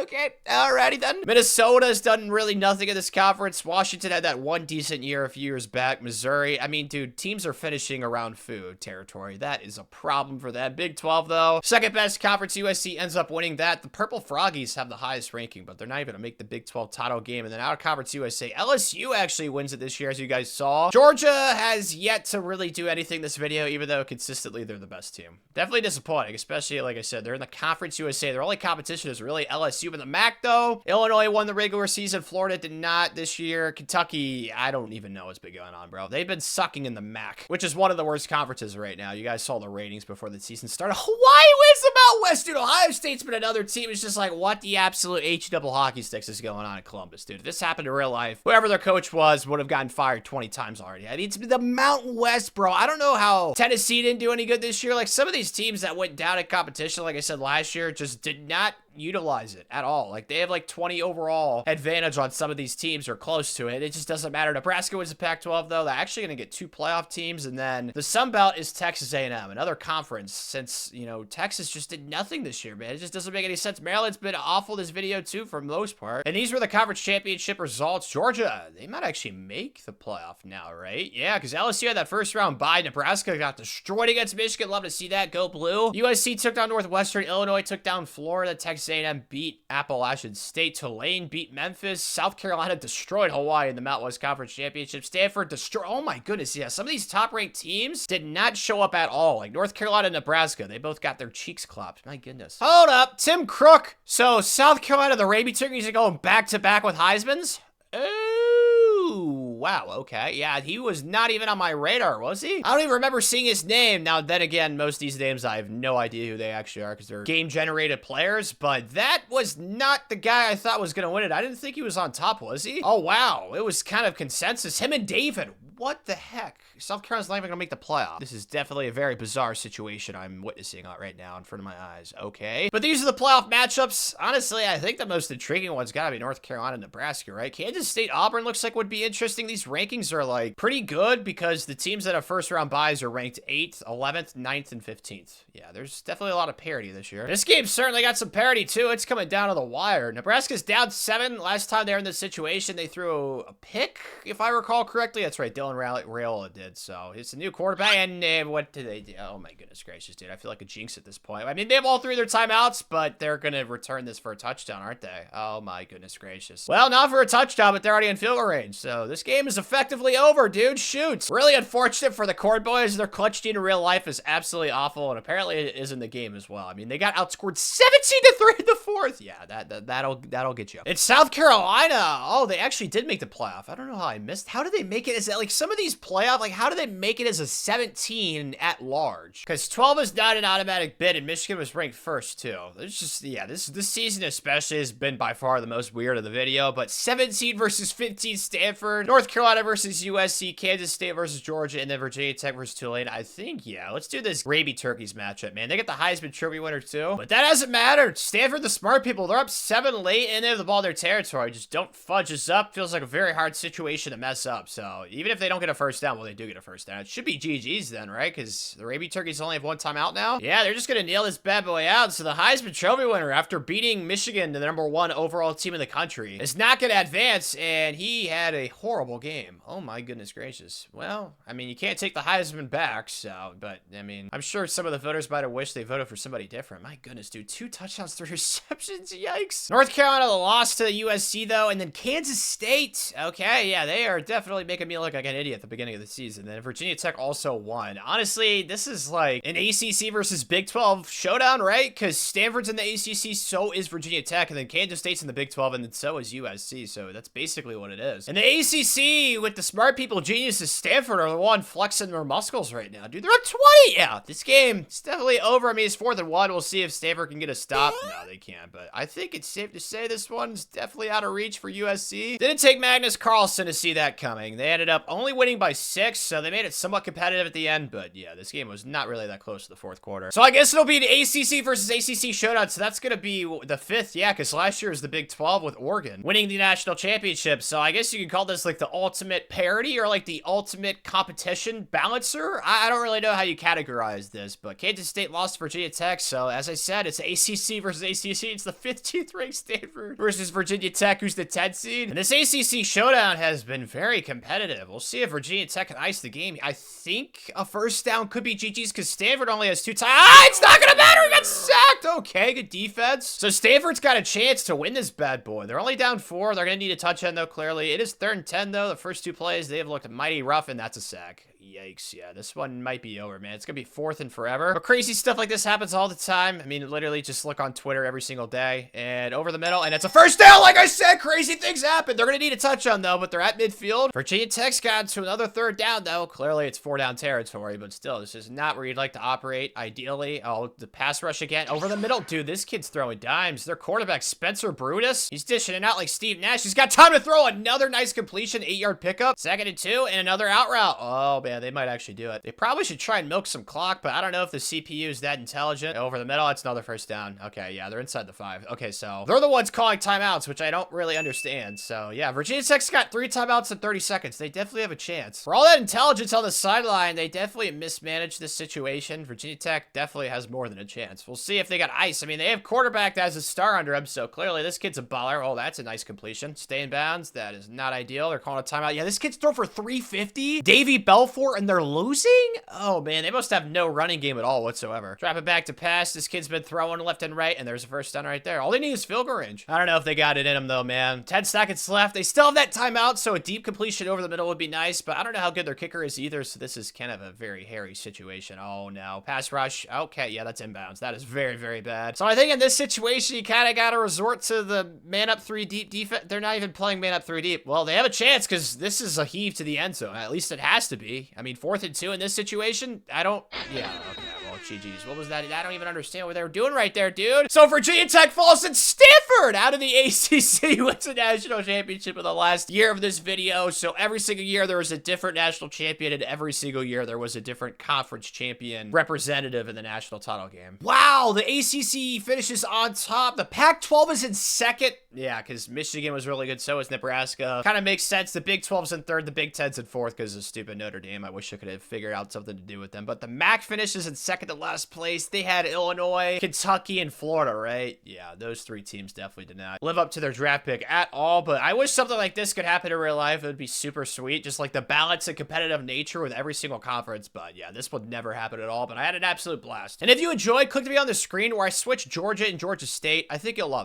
Okay, alrighty then. Minnesota's done really nothing in this conference. Washington had that one decent year a few years back. Missouri, I mean, dude, teams are finishing around food territory. That is a problem for them. Big 12, though. Second best conference, USC ends up winning that. The Purple Froggies have the highest ranking, but they're not even going to make the Big 12 title game. And then out of conference USA, LSU actually wins it this year, as you guys saw. Georgia has yet to really do anything this video, even though consistently they're the best team. Definitely disappointing, especially, like I said, they're in the conference USA. Their only competition is really LSU in the MAC, though. Illinois won the regular season. Florida did not this year. Kentucky, I don't even know what's been going on, bro. They've been sucking in the MAC, which is one of the worst conferences right now. You guys saw the ratings before the season started. Hawaii wins the Mountain West, dude. Ohio State's been another team. It's just like, what the absolute H-double hockey sticks is going on in Columbus, dude? If this happened in real life, whoever their coach was would have gotten fired 20 times already. I mean, it's the Mountain West, bro. I don't know how Tennessee didn't do any good this year. Like, some of these teams that went down at competition, like I said last year, just did not utilize it at all. Like, they have like 20 overall advantage on some of these teams or close to it. It just doesn't matter. Nebraska wins the Pac-12, though. They're actually going to get 2 playoff teams, and then the Sun Belt is Texas A&M, another conference, since, you know, Texas just did nothing this year, man. It just doesn't make any sense. Maryland's been awful this video, too, for the most part. And these were the conference championship results. Georgia, they might actually make the playoff now, right? Yeah, because LSU had that first round bye. Nebraska got destroyed against Michigan. Love to see that. Go blue. USC took down Northwestern. Illinois took down Florida. Texas A&M beat Appalachian State. Tulane beat Memphis. South Carolina destroyed Hawaii in the Mountain West Conference Championship. Stanford destroyed. Oh my goodness, yeah. Some of these top-ranked teams did not show up at all. Like North Carolina and Nebraska, they both got their cheeks clapped. My goodness. Hold up, Tim Crook. So South Carolina, the Raby Turkeys are going back-to-back with Heismans? Ooh, wow, okay. Yeah, he was not even on my radar, was he? I don't even remember seeing his name. Now, then again, most of these names, I have no idea who they actually are because they're game-generated players, but that was not the guy I thought was going to win it. I didn't think he was on top, was he? Oh, wow. It was kind of consensus. Him and David. What the heck? South Carolina's not even gonna make the playoff. This is definitely a very bizarre situation I'm witnessing right now in front of my eyes. Okay. But these are the playoff matchups. Honestly, I think the most intriguing one's gotta be North Carolina and Nebraska, right? Kansas State, Auburn looks like would be interesting. These rankings are like pretty good because the teams that have first round byes are ranked 8th, 11th, 9th, and 15th. Yeah, there's definitely a lot of parity this year. This game certainly got some parity too. It's coming down to the wire. Nebraska's down 7. Last time they were in this situation, they threw a pick, if I recall correctly. That's right. Dylan Raiola did. So it's a new quarterback, and what did they do? Oh my goodness gracious, dude! I feel like a jinx at this point. I mean, they have all 3 of their timeouts, but they're gonna return this for a touchdown, aren't they? Oh my goodness gracious. Well, not for a touchdown, but they're already in field goal range. So this game is effectively over, dude. Shoot. Really unfortunate for the Cord Boys. Their clutch gene in real life is absolutely awful, and apparently it is in the game as well. I mean, they got outscored 17-3 in the 4th. Yeah, that'll get you. It's South Carolina. Oh, they actually did make the playoff. I don't know how I missed. How did they make it? Is that like some of these playoff? Like, how do they make it as a 17 at large? Because 12 is not an automatic bid, and Michigan was ranked first too. It's just, yeah, this season especially has been by far the most weird of the video. But 17 versus 15 Stanford, North Carolina versus USC, Kansas State versus Georgia, and then Virginia Tech versus Tulane. I think, yeah, let's do this Raby Turkeys matchup, man. They get the Heisman Trophy winner too, but that hasn't mattered. Stanford, the smart people, they're up 7 late, and they have the ball in their territory. Just don't fudge us up. Feels like a very hard situation to mess up. So even if they don't get a first down, well, they do get a first down. It should be GG's then, right? Because the Raby Turkeys only have 1 timeout now. Yeah, they're just gonna nail this bad boy out. So the Heisman Trophy winner, after beating Michigan, the #1 overall team in the country, is not gonna advance, and he had a horrible game. Oh my goodness gracious. Well, I mean, you can't take the Heisman back, so, but I mean, I'm sure some of the voters might have wished they voted for somebody different. My goodness, dude, 2 touchdowns, 3 receptions. Yikes. North Carolina lost to the USC though, and then Kansas State. Okay, yeah, they are definitely making me look like an Indy at the beginning of the season. Then Virginia Tech also won. Honestly, this is like an ACC versus Big 12 showdown, right? Because Stanford's in the ACC, so is Virginia Tech, and then Kansas State's in the Big 12, and then so is USC. So that's basically what it is. And the ACC, with the smart people, geniuses, Stanford are the one flexing their muscles right now, dude. They're up 20. Yeah, this game is definitely over. I mean, it's 4th and 1. We'll see if Stanford can get a stop. No, they can't. But I think it's safe to say this one's definitely out of reach for USC. Didn't take Magnus Carlsen to see that coming. They ended up only winning by 6, so they made it somewhat competitive at the end. But yeah, this game was not really that close to the 4th quarter. So I guess it'll be an ACC versus ACC showdown. So that's going to be the 5th. Yeah, because last year was the Big 12 with Oregon winning the national championship. So I guess you could call this like the ultimate parity or like the ultimate competition balancer. I don't really know how you categorize this, but Kansas State lost to Virginia Tech. So as I said, it's ACC versus ACC. It's the 15th ranked Stanford versus Virginia Tech, who's the 10th seed. And this ACC showdown has been very competitive. We'll see if Virginia Tech can ice the game. I think a first down could be GG's because Stanford only has 2 times. Ah, it's not gonna matter. He got sacked. Okay, good defense. So Stanford's got a chance to win this bad boy. They're only down 4. They're gonna need a touchdown though, clearly. It is 3rd and 10 though. The first 2 plays, they have looked mighty rough, and that's a sack. Yikes, yeah, this one might be over, man. It's gonna be 4th and forever. But crazy stuff like this happens all the time. I mean, literally just look on Twitter every single day. And over the middle, and it's a first down, like I said. Crazy things happen. They're gonna need a touchdown, though, but they're at midfield. Virginia Tech's got to another 3rd down, though. Clearly, it's 4-down territory, but still, this is not where you'd like to operate, ideally. Oh, the pass rush again. Over the middle. Dude, this kid's throwing dimes. Their quarterback, Spencer Brutus, he's dishing it out like Steve Nash. He's got time to throw another nice completion, 8-yard pickup. 2nd and 2, and another out route. Oh, man, they might actually do it. They probably should try and milk some clock, but I don't know if the CPU is that intelligent. Over the middle, it's another first down. Okay, yeah, they're inside the 5. Okay, so they're the ones calling timeouts, which I don't really understand. So, yeah, Virginia Tech's got 3 timeouts in 30 seconds. They definitely have a chance. For all that intelligence on the sideline, they definitely mismanaged this situation. Virginia Tech definitely has more than a chance. We'll see if they got ice. I mean, they have quarterback that has a star under him, so clearly this kid's a baller. Oh, that's a nice completion. Stay in bounds. That is not ideal. They're calling a timeout. Yeah, this kid's thrown for 350. Davey Belfort, and they're losing? Oh, man, they must have no running game at all whatsoever. Drop it back to pass. This kid's been throwing left and right, and there's a first down right there. All they need is field goal range. I don't know if they got it in them, though, man. 10 seconds left. They still have that timeout, so a deep completion over the middle would be nice, but I don't know how good their kicker is either, so this is kind of a very hairy situation. Oh, no. Pass rush. Okay, yeah, that's inbounds. That is very, very bad. So I think in this situation, you kind of got to resort to the man-up 3 deep defense. They're not even playing man-up 3 deep. Well, they have a chance because this is a heave to the end zone. At least it has to be. I mean, 4th and 2 in this situation, I don't... Yeah, okay, well, GG's. What was that? I don't even understand what they were doing right there, dude. So Virginia Tech falls and Stanford out of the ACC wins a national championship in the last year of this video. So every single year there was a different national champion, and every single year there was a different conference champion representative in the national title game. Wow, the ACC finishes on top. The Pac-12 is in 2nd. Yeah, because Michigan was really good. So is Nebraska. Kind of makes sense. The Big 12's in 3rd. The Big 10's in 4th because of stupid Notre Dame. I wish I could have figured out something to do with them. But the MAC finishes in 2nd to last place. They had Illinois, Kentucky, and Florida, right? Yeah, those 3 teams definitely did not live up to their draft pick at all. But I wish something like this could happen in real life. It would be super sweet. Just like the balance and competitive nature with every single conference. But yeah, this would never happen at all. But I had an absolute blast. And if you enjoyed, click the video on the screen where I switch Georgia and Georgia State. I think you'll love it.